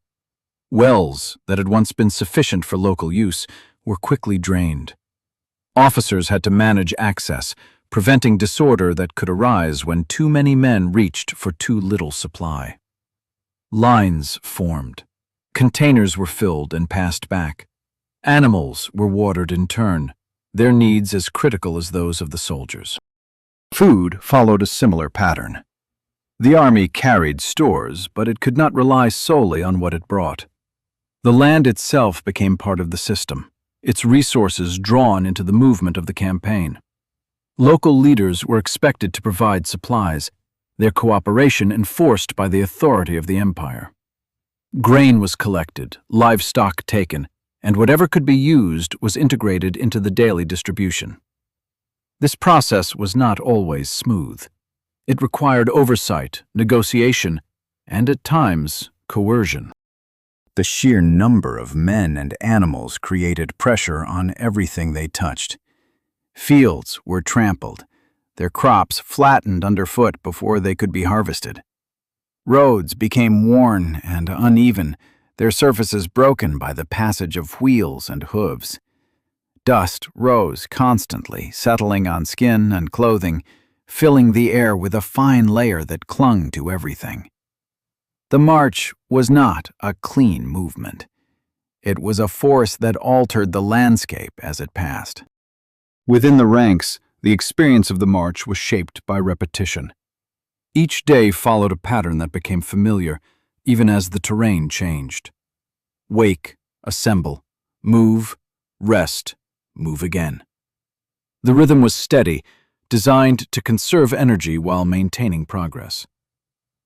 Wells that had once been sufficient for local use were quickly drained. Officers had to manage access, preventing disorder that could arise when too many men reached for too little supply. Lines formed. Containers were filled and passed back. Animals were watered in turn, their needs as critical as those of the soldiers. Food followed a similar pattern. The army carried stores, but it could not rely solely on what it brought. The land itself became part of the system, its resources drawn into the movement of the campaign. Local leaders were expected to provide supplies, their cooperation enforced by the authority of the empire. Grain was collected, livestock taken, and whatever could be used was integrated into the daily distribution. This process was not always smooth. It required oversight, negotiation, and at times, coercion. The sheer number of men and animals created pressure on everything they touched. Fields were trampled, their crops flattened underfoot before they could be harvested. Roads became worn and uneven, their surfaces broken by the passage of wheels and hooves. Dust rose constantly, settling on skin and clothing, filling the air with a fine layer that clung to everything. The march was not a clean movement. It was a force that altered the landscape as it passed. Within the ranks, the experience of the march was shaped by repetition. Each day followed a pattern that became familiar, even as the terrain changed. Wake, assemble, move, rest, move again. The rhythm was steady, designed to conserve energy while maintaining progress.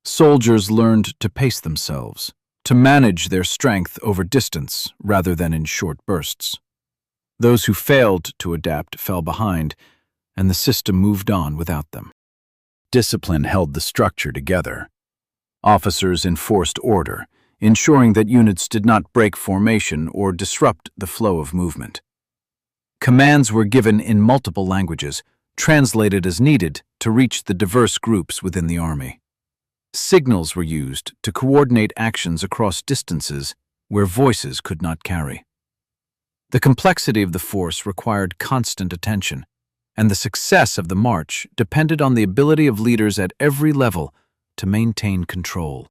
Soldiers learned to pace themselves, to manage their strength over distance rather than in short bursts. Those who failed to adapt fell behind, and the system moved on without them. Discipline held the structure together. Officers enforced order, ensuring that units did not break formation or disrupt the flow of movement. Commands were given in multiple languages, translated as needed to reach the diverse groups within the army. Signals were used to coordinate actions across distances where voices could not carry. The complexity of the force required constant attention, and the success of the march depended on the ability of leaders at every level to maintain control.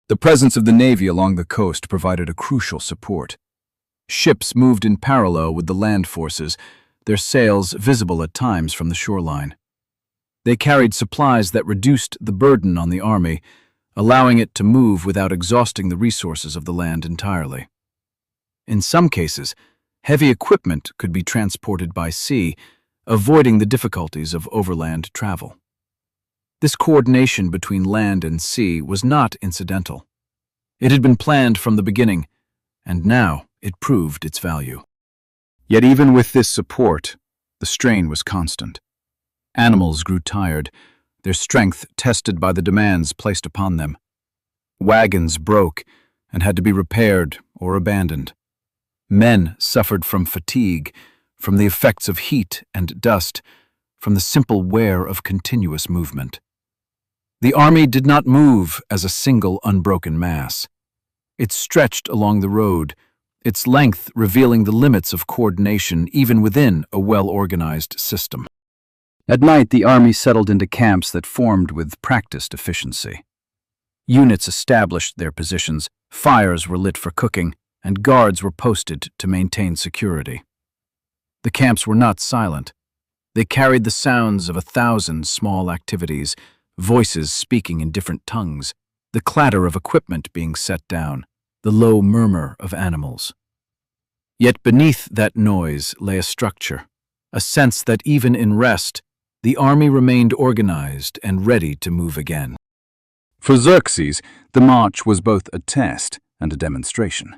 The presence of the Navy along the coast provided a crucial support. Ships moved in parallel with the land forces, their sails visible at times from the shoreline. They carried supplies that reduced the burden on the army, allowing it to move without exhausting the resources of the land entirely. In some cases, heavy equipment could be transported by sea, avoiding the difficulties of overland travel. This coordination between land and sea was not incidental. It had been planned from the beginning, and now it proved its value. Yet even with this support, the strain was constant. Animals grew tired, their strength tested by the demands placed upon them. Wagons broke and had to be repaired or abandoned. Men suffered from fatigue, from the effects of heat and dust, from the simple wear of continuous movement. The army did not move as a single unbroken mass. It stretched along the road, its length revealing the limits of coordination even within a well-organized system. At night, the army settled into camps that formed with practiced efficiency. Units established their positions, fires were lit for cooking, and guards were posted to maintain security. The camps were not silent. They carried the sounds of 1,000 small activities, voices speaking in different tongues, the clatter of equipment being set down, the low murmur of animals. Yet beneath that noise lay a structure, a sense that even in rest, the army remained organized and ready to move again. For Xerxes, the march was both a test and a demonstration.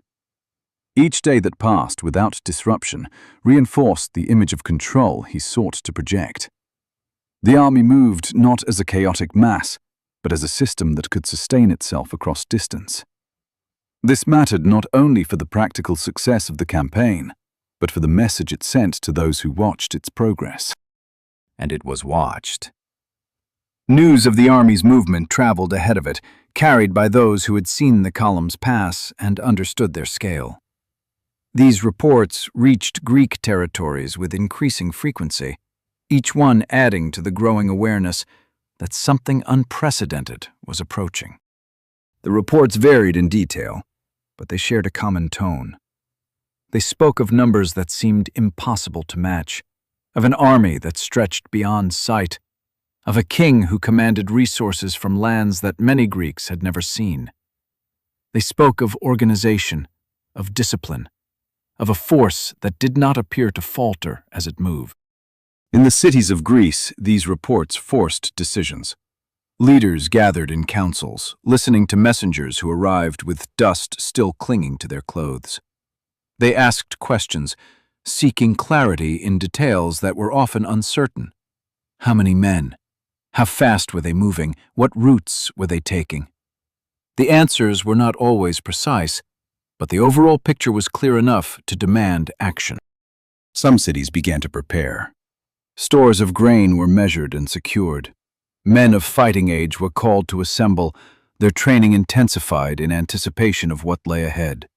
Each day that passed without disruption reinforced the image of control he sought to project. The army moved not as a chaotic mass, but as a system that could sustain itself across distance. This mattered not only for the practical success of the campaign, but for the message it sent to those who watched its progress. And it was watched. News of the army's movement traveled ahead of it, carried by those who had seen the columns pass and understood their scale. These reports reached Greek territories with increasing frequency, each one adding to the growing awareness that something unprecedented was approaching. The reports varied in detail, but they shared a common tone. They spoke of numbers that seemed impossible to match, of an army that stretched beyond sight, of a king who commanded resources from lands that many Greeks had never seen. They spoke of organization, of discipline, of a force that did not appear to falter as it moved. In the cities of Greece, these reports forced decisions. Leaders gathered in councils, listening to messengers who arrived with dust still clinging to their clothes. They asked questions, seeking clarity in details that were often uncertain. How many men? How fast were they moving? What routes were they taking? The answers were not always precise, but the overall picture was clear enough to demand action. Some cities began to prepare. Stores of grain were measured and secured. Men of fighting age were called to assemble, their training intensified in anticipation of what lay ahead.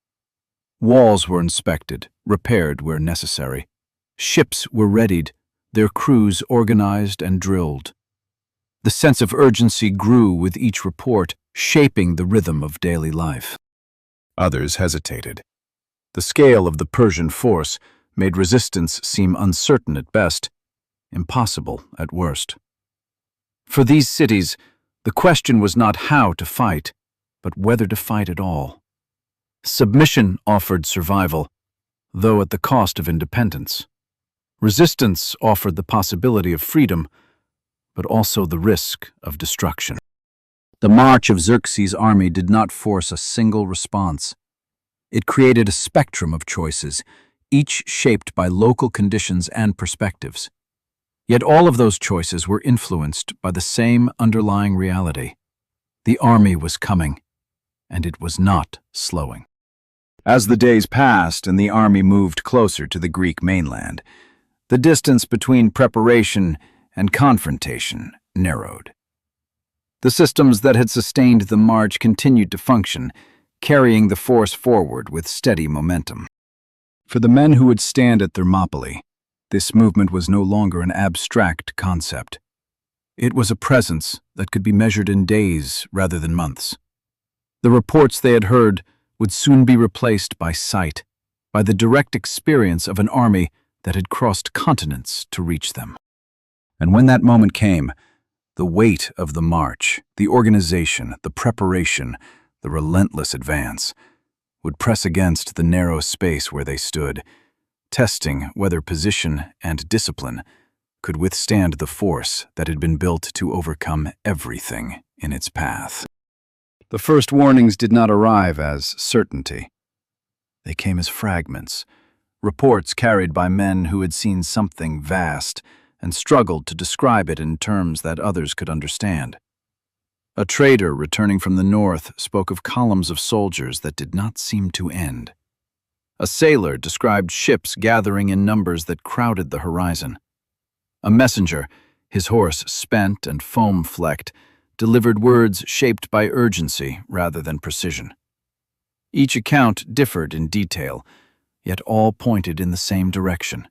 Walls were inspected, repaired where necessary. Ships were readied, their crews organized and drilled. The sense of urgency grew with each report, shaping the rhythm of daily life. Others hesitated. The scale of the Persian force made resistance seem uncertain at best, impossible at worst. For these cities, the question was not how to fight, but whether to fight at all. Submission offered survival, though at the cost of independence. Resistance offered the possibility of freedom, but also the risk of destruction. The march of Xerxes' army did not force a single response. It created a spectrum of choices, each shaped by local conditions and perspectives. Yet all of those choices were influenced by the same underlying reality. The army was coming, and it was not slowing. As the days passed and the army moved closer to the Greek mainland, the distance between preparation and confrontation narrowed. The systems that had sustained the march continued to function, carrying the force forward with steady momentum. For the men who would stand at Thermopylae, this movement was no longer an abstract concept. It was a presence that could be measured in days rather than months. The reports they had heard would soon be replaced by sight, by the direct experience of an army that had crossed continents to reach them. And when that moment came, The weight of the march, the organization, the preparation, the relentless advance, would press against the narrow space where they stood, testing whether position and discipline could withstand the force that had been built to overcome everything in its path. The first warnings did not arrive as certainty. They came as fragments, reports carried by men who had seen something vast and struggled to describe it in terms that others could understand. A trader returning from the north spoke of columns of soldiers that did not seem to end. A sailor described ships gathering in numbers that crowded the horizon. A messenger, his horse spent and foam-flecked, delivered words shaped by urgency rather than precision. Each account differed in detail, yet all pointed in the same direction.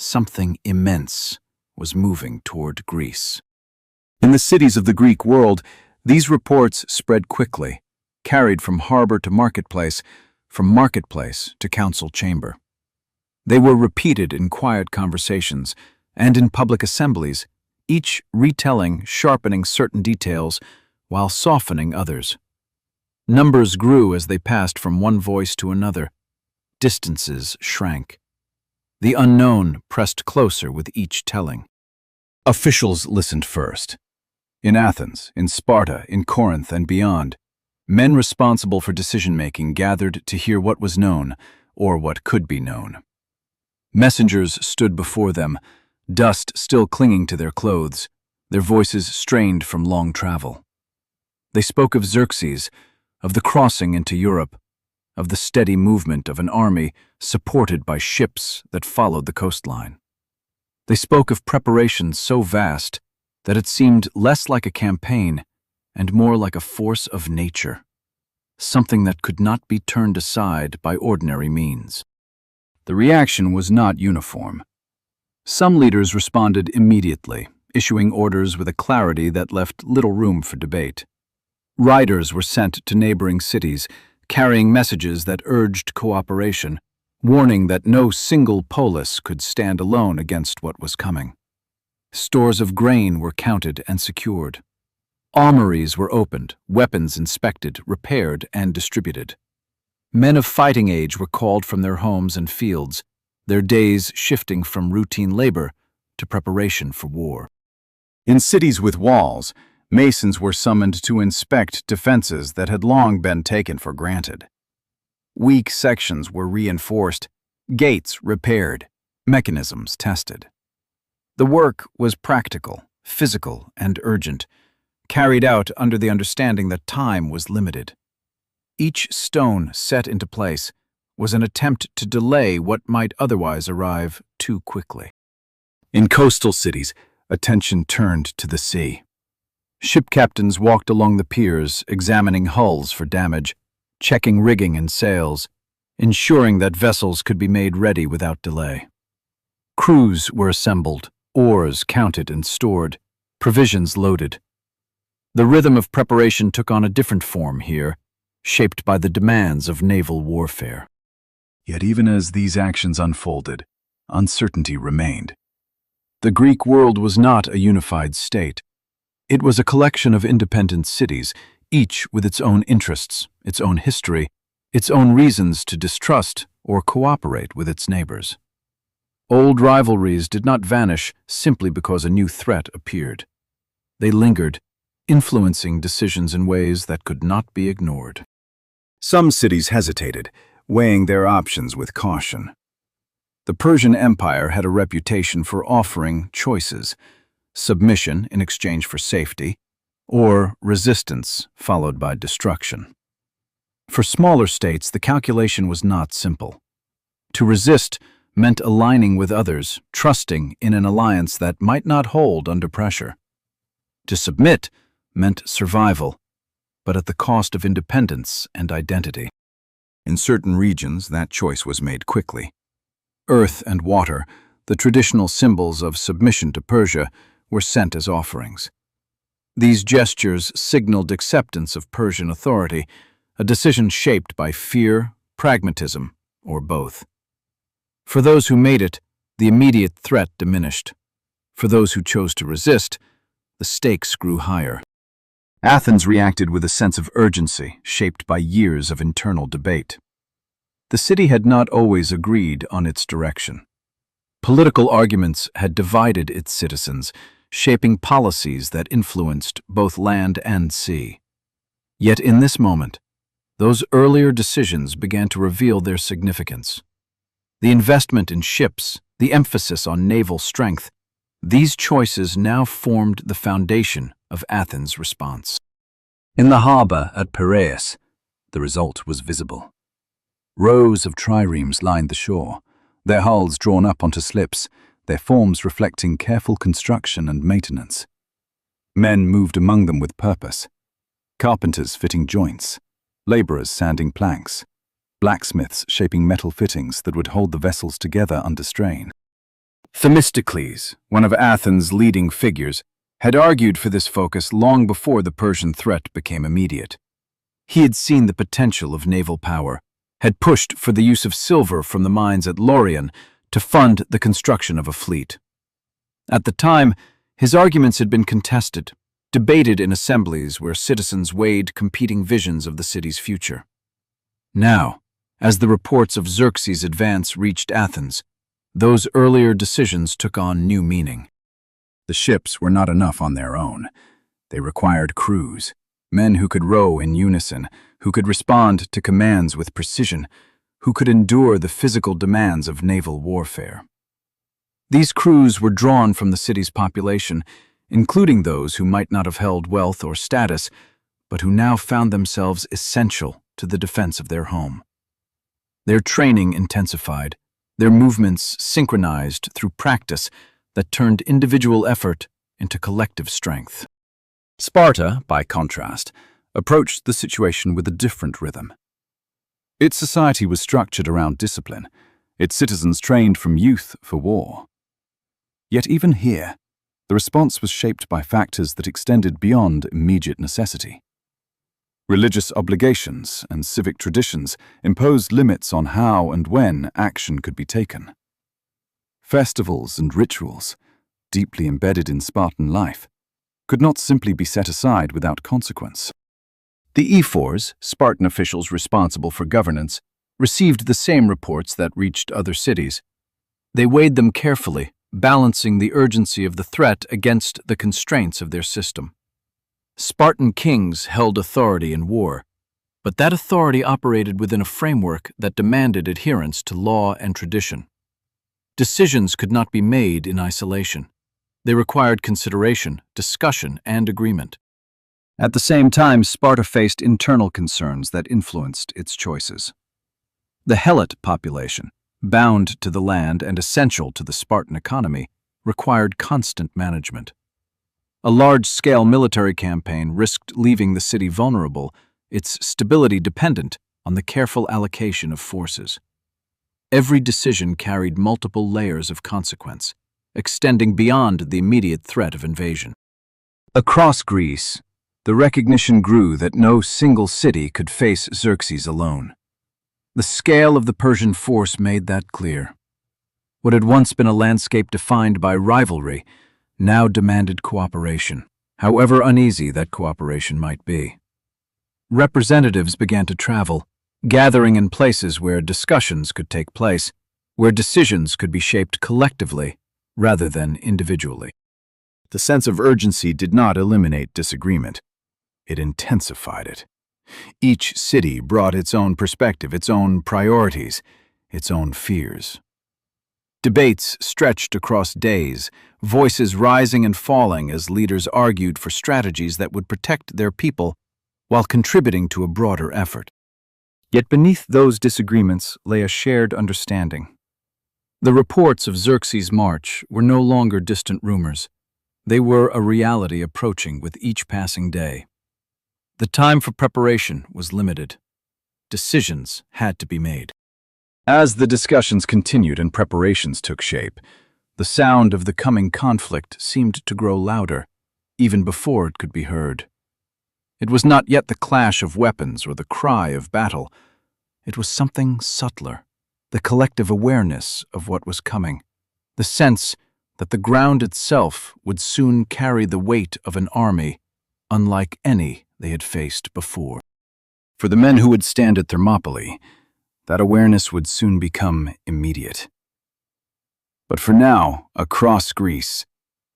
Something immense was moving toward Greece. In the cities of the Greek world, these reports spread quickly, carried from harbor to marketplace, from marketplace to council chamber. They were repeated in quiet conversations and in public assemblies, each retelling, sharpening certain details while softening others. Numbers grew as they passed from one voice to another. Distances shrank. The unknown pressed closer with each telling. Officials listened first. In Athens, in Sparta, in Corinth, and beyond, men responsible for decision-making gathered to hear what was known, or what could be known. Messengers stood before them, dust still clinging to their clothes, their voices strained from long travel. They spoke of Xerxes, of the crossing into Europe, of the steady movement of an army supported by ships that followed the coastline. They spoke of preparations so vast that it seemed less like a campaign and more like a force of nature, something that could not be turned aside by ordinary means. The reaction was not uniform. Some leaders responded immediately, issuing orders with a clarity that left little room for debate. Riders were sent to neighboring cities, carrying messages that urged cooperation, warning that no single polis could stand alone against what was coming. Stores of grain were counted and secured. Armories were opened, weapons inspected, repaired, and distributed. Men of fighting age were called from their homes and fields, their days shifting from routine labor to preparation for war. In cities with walls, masons were summoned to inspect defenses that had long been taken for granted. Weak sections were reinforced, gates repaired, mechanisms tested. The work was practical, physical, and urgent, carried out under the understanding that time was limited. Each stone set into place was an attempt to delay what might otherwise arrive too quickly. In coastal cities, attention turned to the sea. Ship captains walked along the piers, examining hulls for damage, checking rigging and sails, ensuring that vessels could be made ready without delay. Crews were assembled, oars counted and stored, provisions loaded. The rhythm of preparation took on a different form here, shaped by the demands of naval warfare. Yet even as these actions unfolded, uncertainty remained. The Greek world was not a unified state. It was a collection of independent cities, each with its own interests, its own history, its own reasons to distrust or cooperate with its neighbors. Old rivalries did not vanish simply because a new threat appeared. They lingered, influencing decisions in ways that could not be ignored. Some cities hesitated, weighing their options with caution. The Persian Empire had a reputation for offering choices: submission in exchange for safety, or resistance followed by destruction. For smaller states, the calculation was not simple. To resist meant aligning with others, trusting in an alliance that might not hold under pressure. To submit meant survival, but at the cost of independence and identity. In certain regions, that choice was made quickly. Earth and water, the traditional symbols of submission to Persia, were sent as offerings. These gestures signaled acceptance of Persian authority, a decision shaped by fear, pragmatism, or both. For those who made it, the immediate threat diminished. For those who chose to resist, the stakes grew higher. Athens reacted with a sense of urgency shaped by years of internal debate. The city had not always agreed on its direction. Political arguments had divided its citizens, shaping policies that influenced both land and sea. Yet in this moment, those earlier decisions began to reveal their significance. The investment in ships, the emphasis on naval strength, these choices now formed the foundation of Athens' response. In the harbor at Piraeus, the result was visible. Rows of triremes lined the shore, their hulls drawn up onto slips, their forms reflecting careful construction and maintenance. Men moved among them with purpose. Carpenters fitting joints, laborers sanding planks, blacksmiths shaping metal fittings that would hold the vessels together under strain. Themistocles, one of Athens' leading figures, had argued for this focus long before the Persian threat became immediate. He had seen the potential of naval power, had pushed for the use of silver from the mines at Laurion to fund the construction of a fleet. At the time, his arguments had been contested, debated in assemblies where citizens weighed competing visions of the city's future. Now, as the reports of Xerxes' advance reached Athens, those earlier decisions took on new meaning. The ships were not enough on their own. They required crews, men who could row in unison, who could respond to commands with precision, who could endure the physical demands of naval warfare. These crews were drawn from the city's population, including those who might not have held wealth or status, but who now found themselves essential to the defense of their home. Their training intensified, their movements synchronized through practice that turned individual effort into collective strength. Sparta, by contrast, approached the situation with a different rhythm. Its society was structured around discipline, its citizens trained from youth for war. Yet even here, the response was shaped by factors that extended beyond immediate necessity. Religious obligations and civic traditions imposed limits on how and when action could be taken. Festivals and rituals, deeply embedded in Spartan life, could not simply be set aside without consequence. The ephors, Spartan officials responsible for governance, received the same reports that reached other cities. They weighed them carefully, balancing the urgency of the threat against the constraints of their system. Spartan kings held authority in war, but that authority operated within a framework that demanded adherence to law and tradition. Decisions could not be made in isolation. They required consideration, discussion, and agreement. At the same time, Sparta faced internal concerns that influenced its choices. The Helot population, bound to the land and essential to the Spartan economy, required constant management. A large-scale military campaign risked leaving the city vulnerable, its stability dependent on the careful allocation of forces. Every decision carried multiple layers of consequence, extending beyond the immediate threat of invasion. Across Greece, the recognition grew that no single city could face Xerxes alone. The scale of the Persian force made that clear. What had once been a landscape defined by rivalry now demanded cooperation, however uneasy that cooperation might be. Representatives began to travel, gathering in places where discussions could take place, where decisions could be shaped collectively rather than individually. The sense of urgency did not eliminate disagreement. It intensified it. Each city brought its own perspective, its own priorities, its own fears. Debates stretched across days, voices rising and falling as leaders argued for strategies that would protect their people while contributing to a broader effort. Yet beneath those disagreements lay a shared understanding. The reports of Xerxes' march were no longer distant rumors. They were a reality approaching with each passing day. The time for preparation was limited. Decisions had to be made. As the discussions continued and preparations took shape, the sound of the coming conflict seemed to grow louder, even before it could be heard. It was not yet the clash of weapons or the cry of battle. It was something subtler, the collective awareness of what was coming, the sense that the ground itself would soon carry the weight of an army unlike any they had faced before. For the men who would stand at Thermopylae, that awareness would soon become immediate. But for now, across Greece,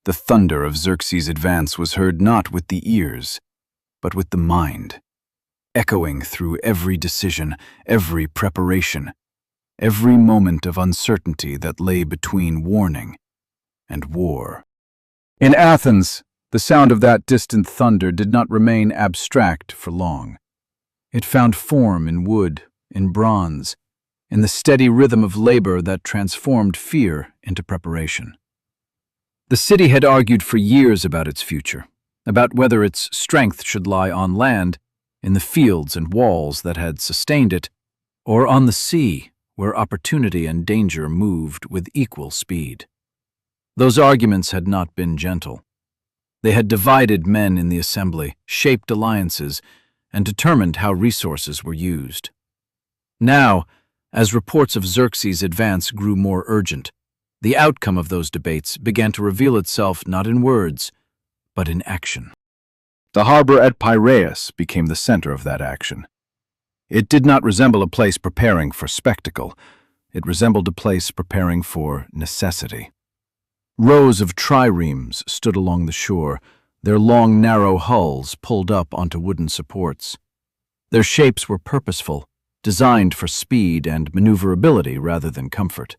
the thunder of Xerxes' advance was heard not with the ears, but with the mind, echoing through every decision, every preparation, every moment of uncertainty that lay between warning and war. In Athens, the sound of that distant thunder did not remain abstract for long. It found form in wood, in bronze, in the steady rhythm of labor that transformed fear into preparation. The city had argued for years about its future, about whether its strength should lie on land, in the fields and walls that had sustained it, or on the sea, where opportunity and danger moved with equal speed. Those arguments had not been gentle. They had divided men in the assembly, shaped alliances, and determined how resources were used. Now, as reports of Xerxes' advance grew more urgent, the outcome of those debates began to reveal itself not in words, but in action. The harbor at Piraeus became the center of that action. It did not resemble a place preparing for spectacle. It resembled a place preparing for necessity. Rows of triremes stood along the shore, their long, narrow hulls pulled up onto wooden supports. Their shapes were purposeful, designed for speed and maneuverability rather than comfort.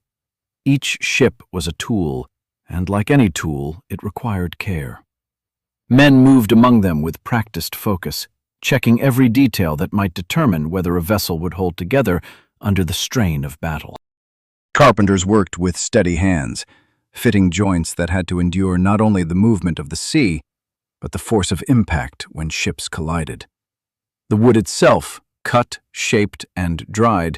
Each ship was a tool, and like any tool, it required care. Men moved among them with practiced focus, checking every detail that might determine whether a vessel would hold together under the strain of battle. Carpenters worked with steady hands, fitting joints that had to endure not only the movement of the sea, but the force of impact when ships collided. The wood itself, cut, shaped, and dried,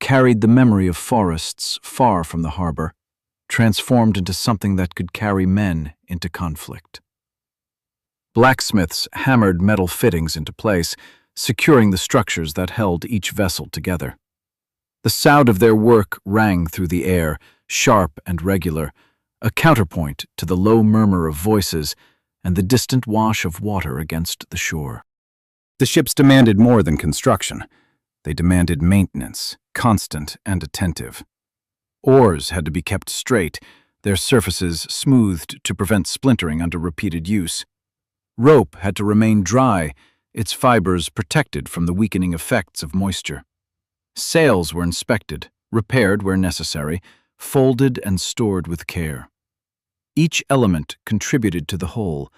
carried the memory of forests far from the harbor, transformed into something that could carry men into conflict. Blacksmiths hammered metal fittings into place, securing the structures that held each vessel together. The sound of their work rang through the air, sharp and regular, a counterpoint to the low murmur of voices and the distant wash of water against the shore. The ships demanded more than construction. They demanded maintenance, constant and attentive. Oars had to be kept straight, their surfaces smoothed to prevent splintering under repeated use. Rope had to remain dry, its fibers protected from the weakening effects of moisture. Sails were inspected, repaired where necessary, folded and stored with care. Each element contributed to the whole,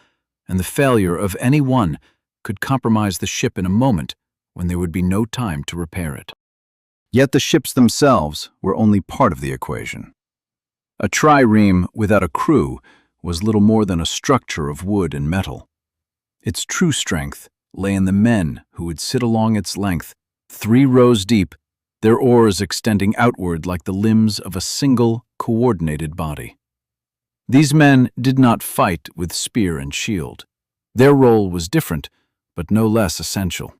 and the failure of any one could compromise the ship in a moment when there would be no time to repair it. Yet the ships themselves were only part of the equation. A trireme without a crew was little more than a structure of wood and metal. Its true strength lay in the men who would sit along its length, 3 rows deep, their oars extending outward like the limbs of a single, coordinated body. These men did not fight with spear and shield. Their role was different, but no less essential.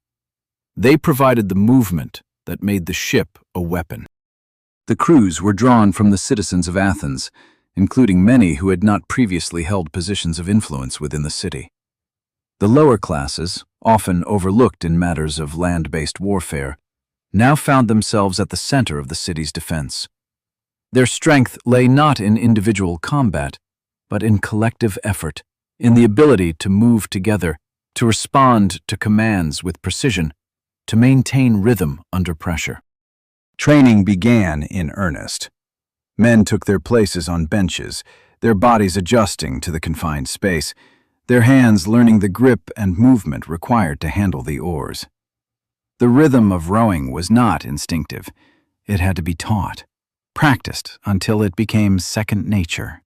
They provided the movement that made the ship a weapon. The crews were drawn from the citizens of Athens, including many who had not previously held positions of influence within the city. The lower classes, often overlooked in matters of land-based warfare, now found themselves at the center of the city's defense. Their strength lay not in individual combat, but in collective effort, in the ability to move together, to respond to commands with precision, to maintain rhythm under pressure. Training began in earnest. Men took their places on benches, their bodies adjusting to the confined space, their hands learning the grip and movement required to handle the oars. The rhythm of rowing was not instinctive. It had to be taught, practiced until it became second nature.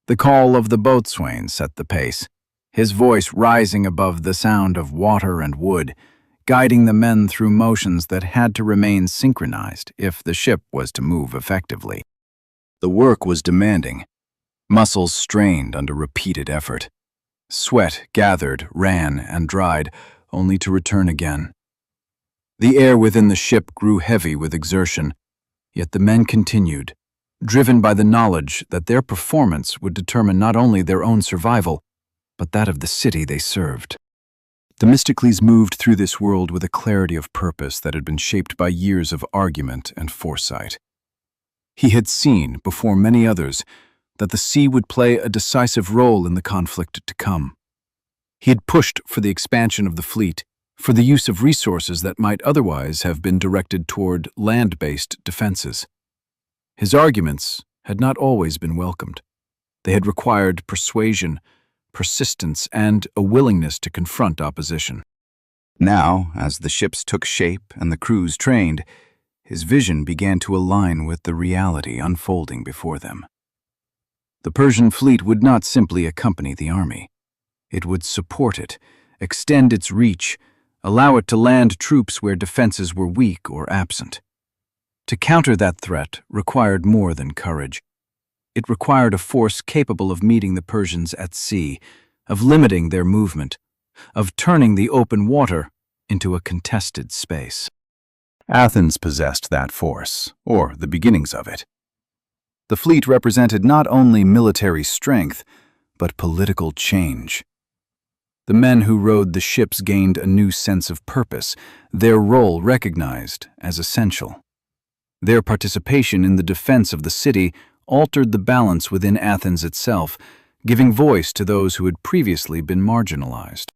The call of the boatswain set the pace, his voice rising above the sound of water and wood, guiding the men through motions that had to remain synchronized if the ship was to move effectively. The work was demanding. Muscles strained under repeated effort. Sweat gathered, ran, and dried, only to return again. The air within the ship grew heavy with exertion, yet the men continued, driven by the knowledge that their performance would determine not only their own survival, but that of the city they served. Themistocles moved through this world with a clarity of purpose that had been shaped by years of argument and foresight. He had seen, before many others, that the sea would play a decisive role in the conflict to come. He had pushed for the expansion of the fleet, for the use of resources that might otherwise have been directed toward land-based defenses. His arguments had not always been welcomed. They had required persuasion, persistence, and a willingness to confront opposition. Now, as the ships took shape and the crews trained, his vision began to align with the reality unfolding before them. The Persian fleet would not simply accompany the army. It would support it, extend its reach, allow it to land troops where defenses were weak or absent. To counter that threat required more than courage. It required a force capable of meeting the Persians at sea, of limiting their movement, of turning the open water into a contested space. Athens possessed that force, or the beginnings of it. The fleet represented not only military strength, but political change. The men who rowed the ships gained a new sense of purpose, their role recognized as essential. Their participation in the defense of the city altered the balance within Athens itself, giving voice to those who had previously been marginalized.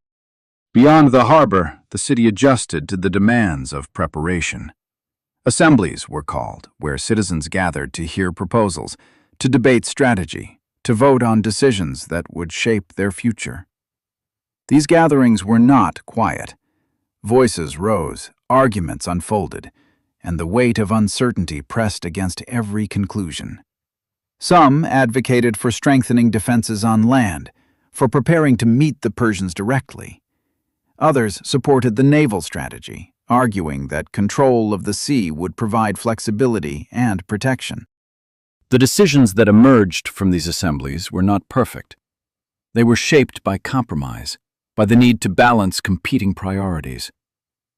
Beyond the harbor, the city adjusted to the demands of preparation. Assemblies were called, where citizens gathered to hear proposals, to debate strategy, to vote on decisions that would shape their future. These gatherings were not quiet. Voices rose, arguments unfolded, and the weight of uncertainty pressed against every conclusion. Some advocated for strengthening defenses on land, for preparing to meet the Persians directly. Others supported the naval strategy, arguing that control of the sea would provide flexibility and protection. The decisions that emerged from these assemblies were not perfect. They were shaped by compromise, by the need to balance competing priorities.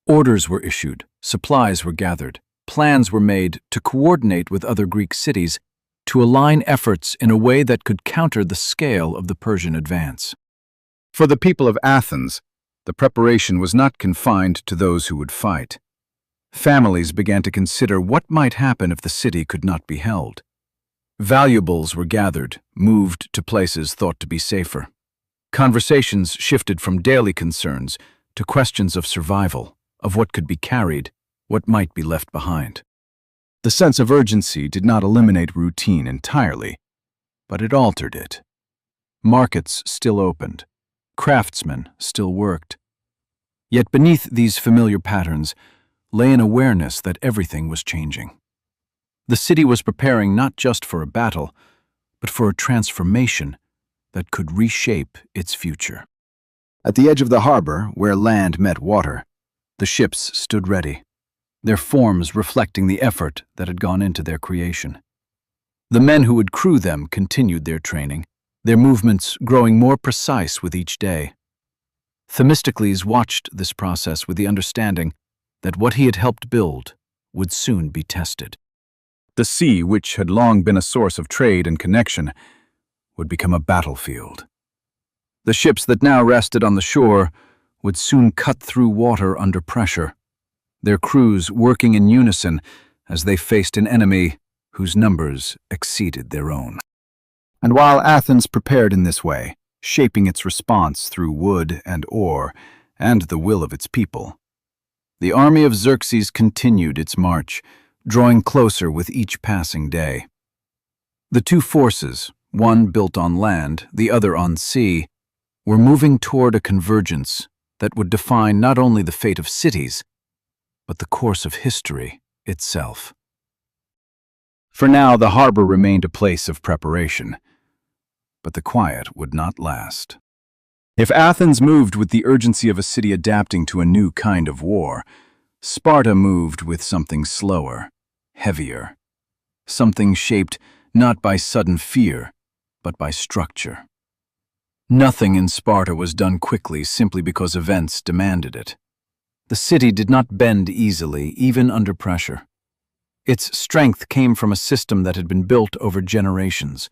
Orders were issued, supplies were gathered, plans were made to coordinate with other Greek cities to align efforts in a way that could counter the scale of the Persian advance. For the people of Athens, the preparation was not confined to those who would fight. Families began to consider what might happen if the city could not be held. Valuables were gathered, moved to places thought to be safer. Conversations shifted from daily concerns to questions of survival, of what could be carried, what might be left behind. The sense of urgency did not eliminate routine entirely, but it altered it. Markets still opened. Craftsmen still worked. Yet beneath these familiar patterns lay an awareness that everything was changing. The city was preparing not just for a battle, but for a transformation that could reshape its future. At the edge of the harbor, where land met water, the ships stood ready, their forms reflecting the effort that had gone into their creation. The men who would crew them continued their training, their movements growing more precise with each day. Themistocles watched this process with the understanding that what he had helped build would soon be tested. The sea, which had long been a source of trade and connection, would become a battlefield. The ships that now rested on the shore would soon cut through water under pressure, their crews working in unison as they faced an enemy whose numbers exceeded their own. And while Athens prepared in this way, shaping its response through wood and ore and the will of its people, the army of Xerxes continued its march, drawing closer with each passing day. The two forces, one built on land, the other on sea, were moving toward a convergence that would define not only the fate of cities, but the course of history itself. For now, the harbor remained a place of preparation, but the quiet would not last. If Athens moved with the urgency of a city adapting to a new kind of war, Sparta moved with something slower, heavier, something shaped not by sudden fear, but by structure. Nothing in Sparta was done quickly simply because events demanded it. The city did not bend easily, even under pressure. Its strength came from a system that had been built over generations,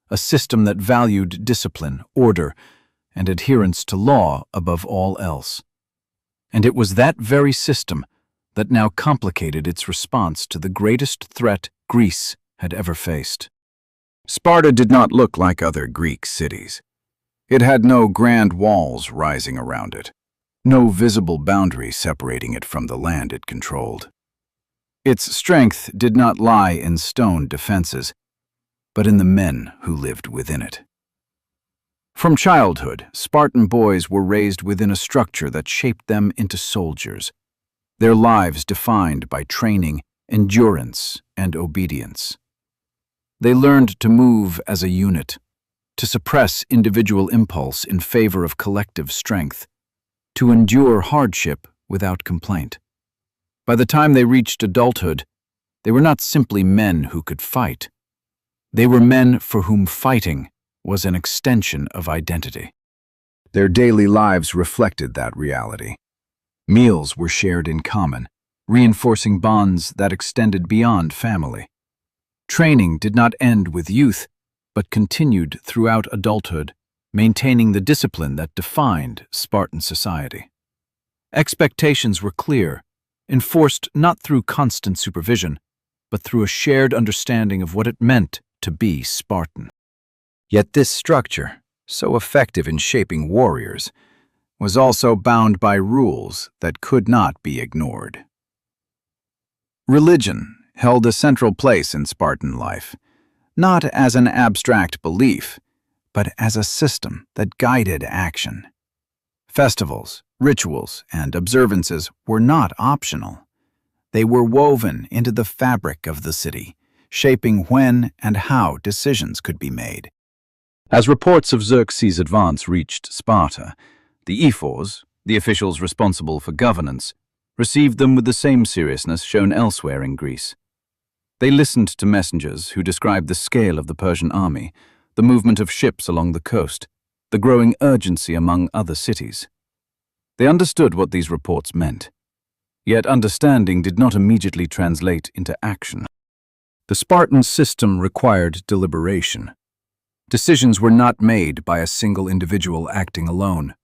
a system that valued discipline, order, and adherence to law above all else. And it was that very system that now complicated its response to the greatest threat Greece had ever faced. Sparta did not look like other Greek cities. It had no grand walls rising around it, no visible boundary separating it from the land it controlled. Its strength did not lie in stone defenses, but in the men who lived within it. From childhood, Spartan boys were raised within a structure that shaped them into soldiers, their lives defined by training, endurance, and obedience. They learned to move as a unit, to suppress individual impulse in favor of collective strength, to endure hardship without complaint. By the time they reached adulthood, they were not simply men who could fight. They were men for whom fighting was an extension of identity. Their daily lives reflected that reality. Meals were shared in common, reinforcing bonds that extended beyond family. Training did not end with youth, but continued throughout adulthood, maintaining the discipline that defined Spartan society. Expectations were clear, enforced not through constant supervision, but through a shared understanding of what it meant to be Spartan. Yet this structure, so effective in shaping warriors, was also bound by rules that could not be ignored. Religion held a central place in Spartan life, not as an abstract belief, but as a system that guided action. Festivals, rituals, and observances were not optional. They were woven into the fabric of the city, shaping when and how decisions could be made. As reports of Xerxes' advance reached Sparta, the ephors, the officials responsible for governance, received them with the same seriousness shown elsewhere in Greece. They listened to messengers who described the scale of the Persian army, the movement of ships along the coast, the growing urgency among other cities. They understood what these reports meant, yet understanding did not immediately translate into action. The Spartan system required deliberation. Decisions were not made by a single individual acting alone.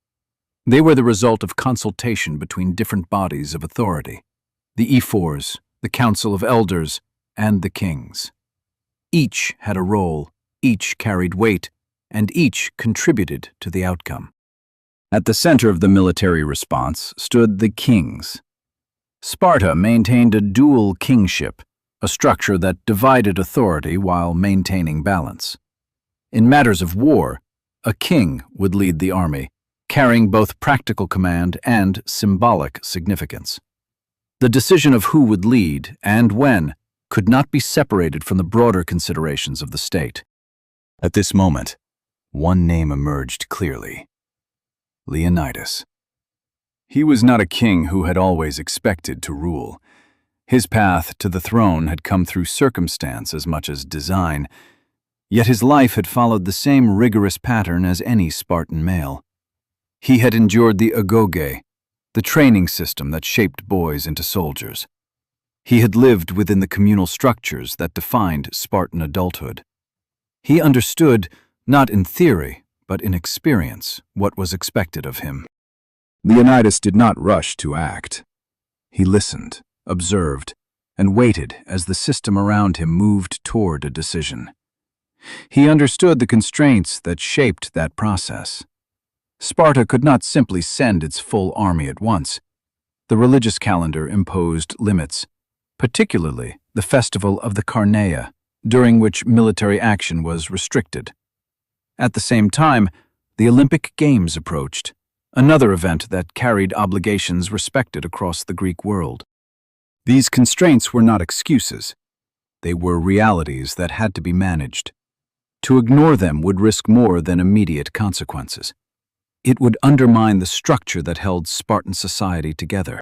They were the result of consultation between different bodies of authority, the ephors, the council of elders, and the kings. Each had a role, each carried weight, and each contributed to the outcome. At the center of the military response stood the kings. Sparta maintained a dual kingship, a structure that divided authority while maintaining balance. In matters of war, a king would lead the army, carrying both practical command and symbolic significance. The decision of who would lead and when could not be separated from the broader considerations of the state. At this moment, one name emerged clearly: Leonidas. He was not a king who had always expected to rule. His path to the throne had come through circumstance as much as design, yet his life had followed the same rigorous pattern as any Spartan male. He had endured the agoge, the training system that shaped boys into soldiers. He had lived within the communal structures that defined Spartan adulthood. He understood, not in theory, but in experience, what was expected of him. Leonidas did not rush to act. He listened, observed, and waited as the system around him moved toward a decision. He understood the constraints that shaped that process. Sparta could not simply send its full army at once. The religious calendar imposed limits, particularly the festival of the Carneia, during which military action was restricted. At the same time, the Olympic Games approached, another event that carried obligations respected across the Greek world. These constraints were not excuses. They were realities that had to be managed. To ignore them would risk more than immediate consequences. It would undermine the structure that held Spartan society together.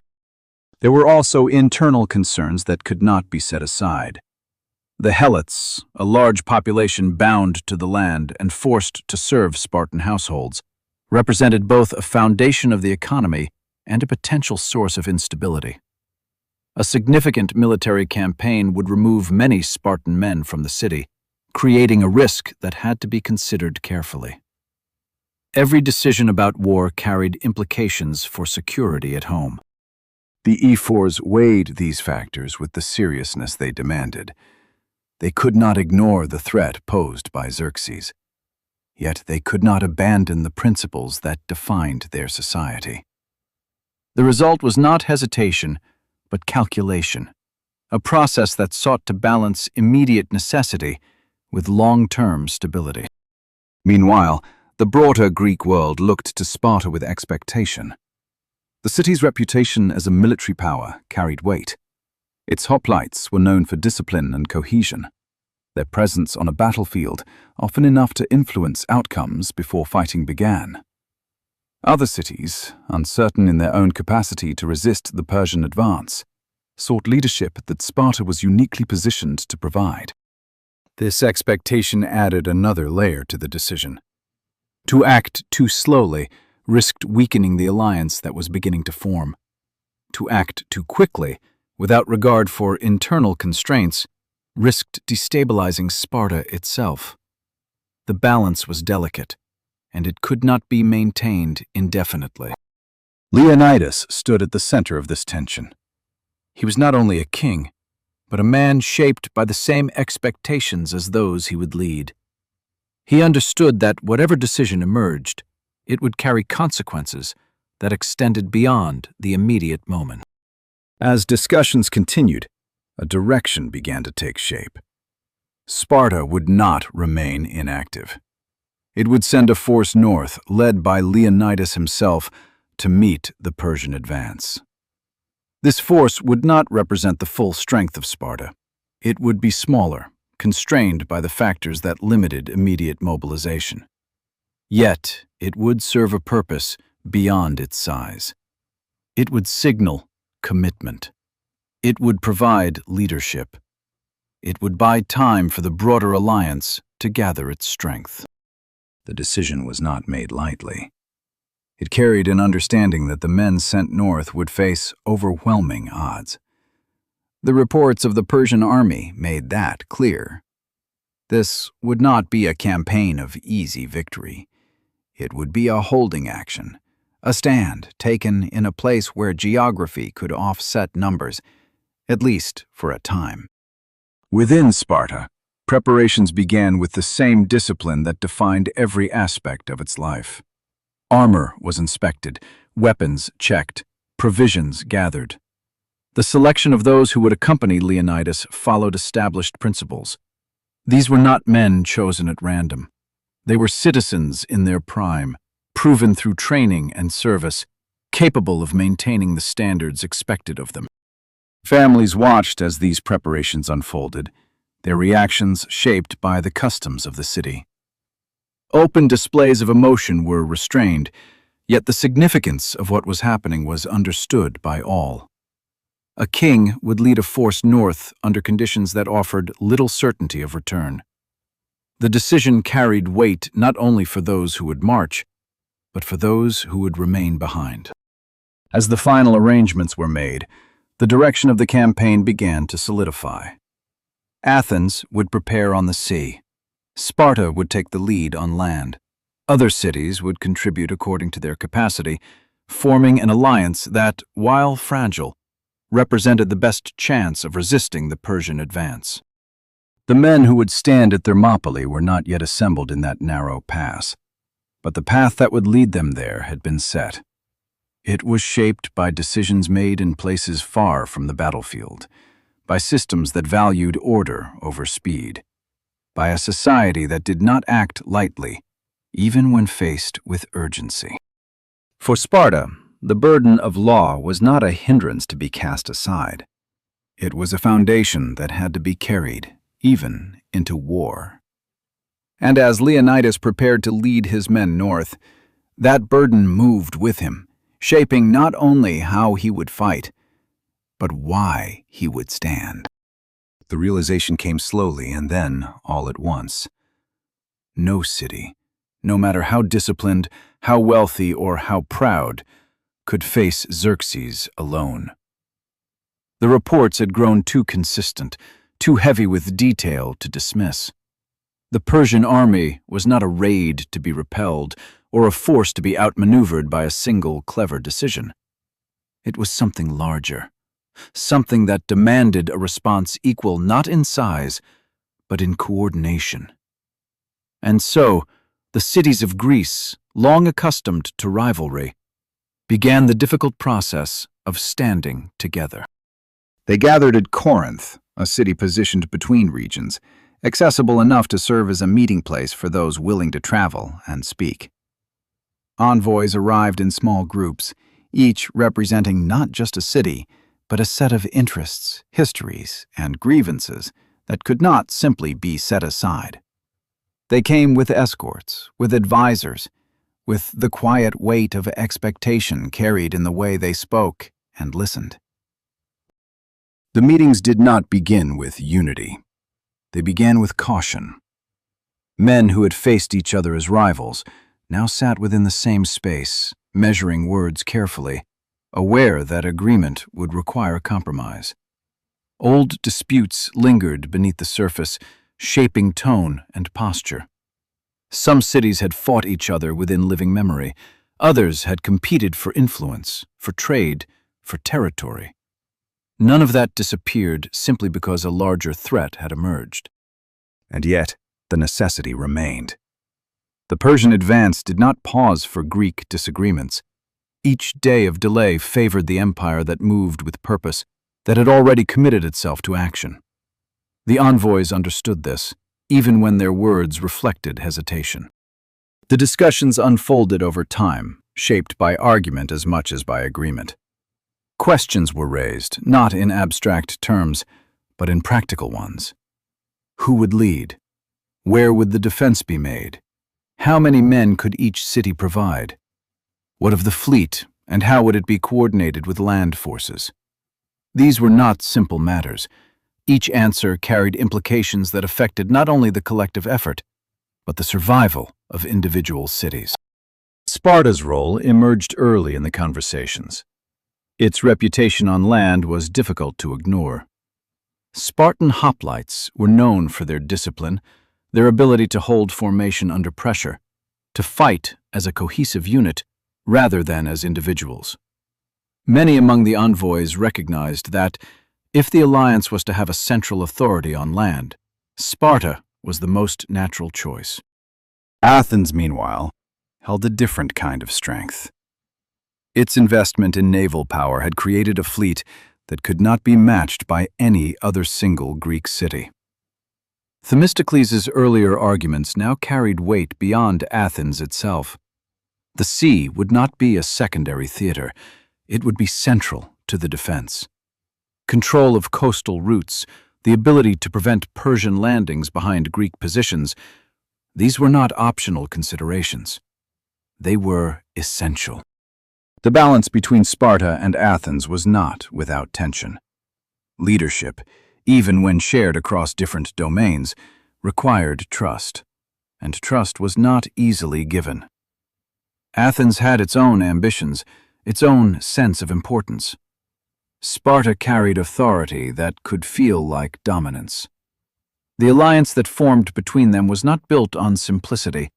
There were also internal concerns that could not be set aside. The Helots, a large population bound to the land and forced to serve Spartan households, represented both a foundation of the economy and a potential source of instability. A significant military campaign would remove many Spartan men from the city, creating a risk that had to be considered carefully. Every decision about war carried implications for security at home. The ephors weighed these factors with the seriousness they demanded. They could not ignore the threat posed by Xerxes, yet they could not abandon the principles that defined their society. The result was not hesitation, but calculation, a process that sought to balance immediate necessity with long-term stability. Meanwhile, the broader Greek world looked to Sparta with expectation. The city's reputation as a military power carried weight. Its hoplites were known for discipline and cohesion, their presence on a battlefield often enough to influence outcomes before fighting began. Other cities, uncertain in their own capacity to resist the Persian advance, sought leadership that Sparta was uniquely positioned to provide. This expectation added another layer to the decision. To act too slowly risked weakening the alliance that was beginning to form. To act too quickly, without regard for internal constraints, risked destabilizing Sparta itself. The balance was delicate, and it could not be maintained indefinitely. Leonidas stood at the center of this tension. He was not only a king, but a man shaped by the same expectations as those he would lead. He understood that whatever decision emerged, it would carry consequences that extended beyond the immediate moment. As discussions continued, a direction began to take shape. Sparta would not remain inactive. It would send a force north, led by Leonidas himself, to meet the Persian advance. This force would not represent the full strength of Sparta. It would be smaller, constrained by the factors that limited immediate mobilization. Yet, it would serve a purpose beyond its size. It would signal commitment. It would provide leadership. It would buy time for the broader alliance to gather its strength. The decision was not made lightly. It carried an understanding that the men sent north would face overwhelming odds. The reports of the Persian army made that clear. This would not be a campaign of easy victory. It would be a holding action, a stand taken in a place where geography could offset numbers, at least for a time. Within Sparta, preparations began with the same discipline that defined every aspect of its life. Armor was inspected, weapons checked, provisions gathered. The selection of those who would accompany Leonidas followed established principles. These were not men chosen at random. They were citizens in their prime, proven through training and service, capable of maintaining the standards expected of them. Families watched as these preparations unfolded, their reactions shaped by the customs of the city. Open displays of emotion were restrained, yet the significance of what was happening was understood by all. A king would lead a force north under conditions that offered little certainty of return. The decision carried weight not only for those who would march, but for those who would remain behind. As the final arrangements were made, the direction of the campaign began to solidify. Athens would prepare on the sea. Sparta would take the lead on land. Other cities would contribute according to their capacity, forming an alliance that, while fragile, represented the best chance of resisting the Persian advance. The men who would stand at Thermopylae were not yet assembled in that narrow pass, but the path that would lead them there had been set. It was shaped by decisions made in places far from the battlefield, by systems that valued order over speed, by a society that did not act lightly, even when faced with urgency. For Sparta, the burden of law was not a hindrance to be cast aside. It was a foundation that had to be carried, even into war. And as Leonidas prepared to lead his men north, that burden moved with him, shaping not only how he would fight, but why he would stand. The realization came slowly and then all at once. No city, no matter how disciplined, how wealthy, or how proud, could face Xerxes alone. The reports had grown too consistent, too heavy with detail to dismiss. The Persian army was not a raid to be repelled or a force to be outmaneuvered by a single clever decision. It was something larger, something that demanded a response equal not in size, but in coordination. And so, the cities of Greece, long accustomed to rivalry, began the difficult process of standing together. They gathered at Corinth, a city positioned between regions, accessible enough to serve as a meeting place for those willing to travel and speak. Envoys arrived in small groups, each representing not just a city, but a set of interests, histories, and grievances that could not simply be set aside. They came with escorts, with advisors, with the quiet weight of expectation carried in the way they spoke and listened. The meetings did not begin with unity. They began with caution. Men who had faced each other as rivals now sat within the same space, measuring words carefully, aware that agreement would require compromise. Old disputes lingered beneath the surface, shaping tone and posture. Some cities had fought each other within living memory. Others had competed for influence, for trade, for territory. None of that disappeared simply because a larger threat had emerged. And yet, the necessity remained. The Persian advance did not pause for Greek disagreements. Each day of delay favored the empire that moved with purpose, that had already committed itself to action. The envoys understood this, even when their words reflected hesitation. The discussions unfolded over time, shaped by argument as much as by agreement. Questions were raised, not in abstract terms, but in practical ones. Who would lead? Where would the defense be made? How many men could each city provide? What of the fleet, and how would it be coordinated with land forces? These were not simple matters. Each answer carried implications that affected not only the collective effort, but the survival of individual cities. Sparta's role emerged early in the conversations. Its reputation on land was difficult to ignore. Spartan hoplites were known for their discipline, their ability to hold formation under pressure, to fight as a cohesive unit rather than as individuals. Many among the envoys recognized that, if the alliance was to have a central authority on land, Sparta was the most natural choice. Athens, meanwhile, held a different kind of strength. Its investment in naval power had created a fleet that could not be matched by any other single Greek city. Themistocles' earlier arguments now carried weight beyond Athens itself. The sea would not be a secondary theater, it would be central to the defense. Control of coastal routes, the ability to prevent Persian landings behind Greek positions, these were not optional considerations. They were essential. The balance between Sparta and Athens was not without tension. Leadership, even when shared across different domains, required trust, and trust was not easily given. Athens had its own ambitions, its own sense of importance. Sparta carried authority that could feel like dominance. The alliance that formed between them was not built on simplicity,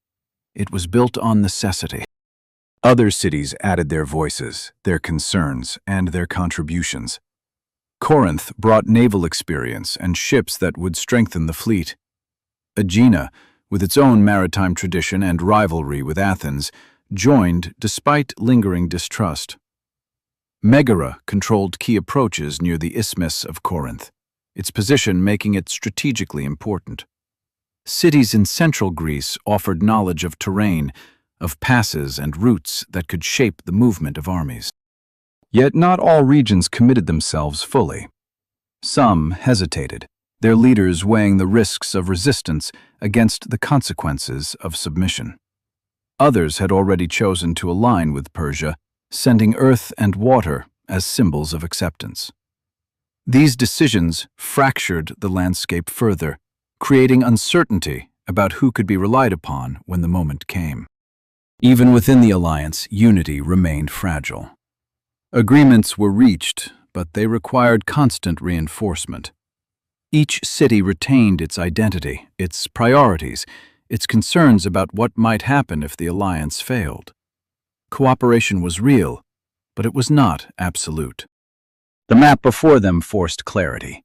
it was built on necessity. Other cities added their voices, their concerns, and their contributions. Corinth brought naval experience and ships that would strengthen the fleet. Aegina, with its own maritime tradition and rivalry with Athens, joined despite lingering distrust. Megara controlled key approaches near the Isthmus of Corinth, its position making it strategically important. Cities in central Greece offered knowledge of terrain, of passes and routes that could shape the movement of armies. Yet not all regions committed themselves fully. Some hesitated, their leaders weighing the risks of resistance against the consequences of submission. Others had already chosen to align with Persia, sending earth and water as symbols of acceptance. These decisions fractured the landscape further, creating uncertainty about who could be relied upon when the moment came. Even within the alliance, unity remained fragile. Agreements were reached, but they required constant reinforcement. Each city retained its identity, its priorities, its concerns about what might happen if the alliance failed. Cooperation was real, but it was not absolute. The map before them forced clarity.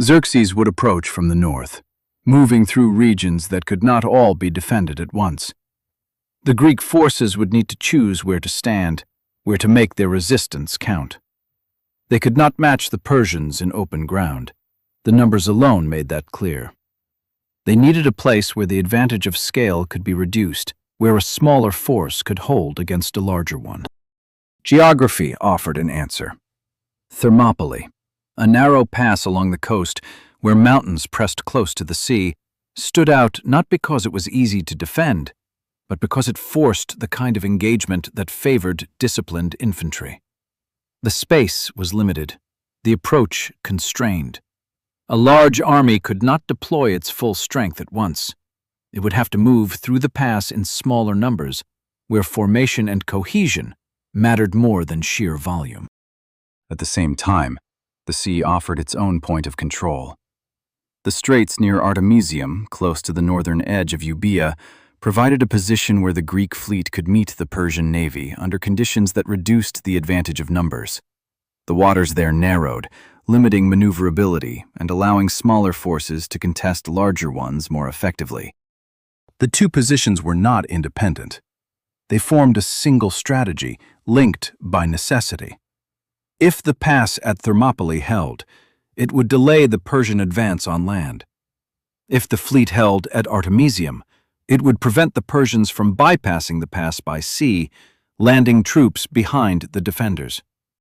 Xerxes would approach from the north, moving through regions that could not all be defended at once. The Greek forces would need to choose where to stand, where to make their resistance count. They could not match the Persians in open ground. The numbers alone made that clear. They needed a place where the advantage of scale could be reduced, where a smaller force could hold against a larger one. Geography offered an answer. Thermopylae, a narrow pass along the coast where mountains pressed close to the sea, stood out not because it was easy to defend, but because it forced the kind of engagement that favored disciplined infantry. The space was limited, the approach constrained. A large army could not deploy its full strength at once. It would have to move through the pass in smaller numbers, where formation and cohesion mattered more than sheer volume. At the same time, the sea offered its own point of control. The straits near Artemisium, close to the northern edge of Euboea, provided a position where the Greek fleet could meet the Persian navy under conditions that reduced the advantage of numbers. The waters there narrowed, limiting maneuverability and allowing smaller forces to contest larger ones more effectively. The two positions were not independent. They formed a single strategy, linked by necessity. If the pass at Thermopylae held, it would delay the Persian advance on land. If the fleet held at Artemisium, it would prevent the Persians from bypassing the pass by sea, landing troops behind the defenders.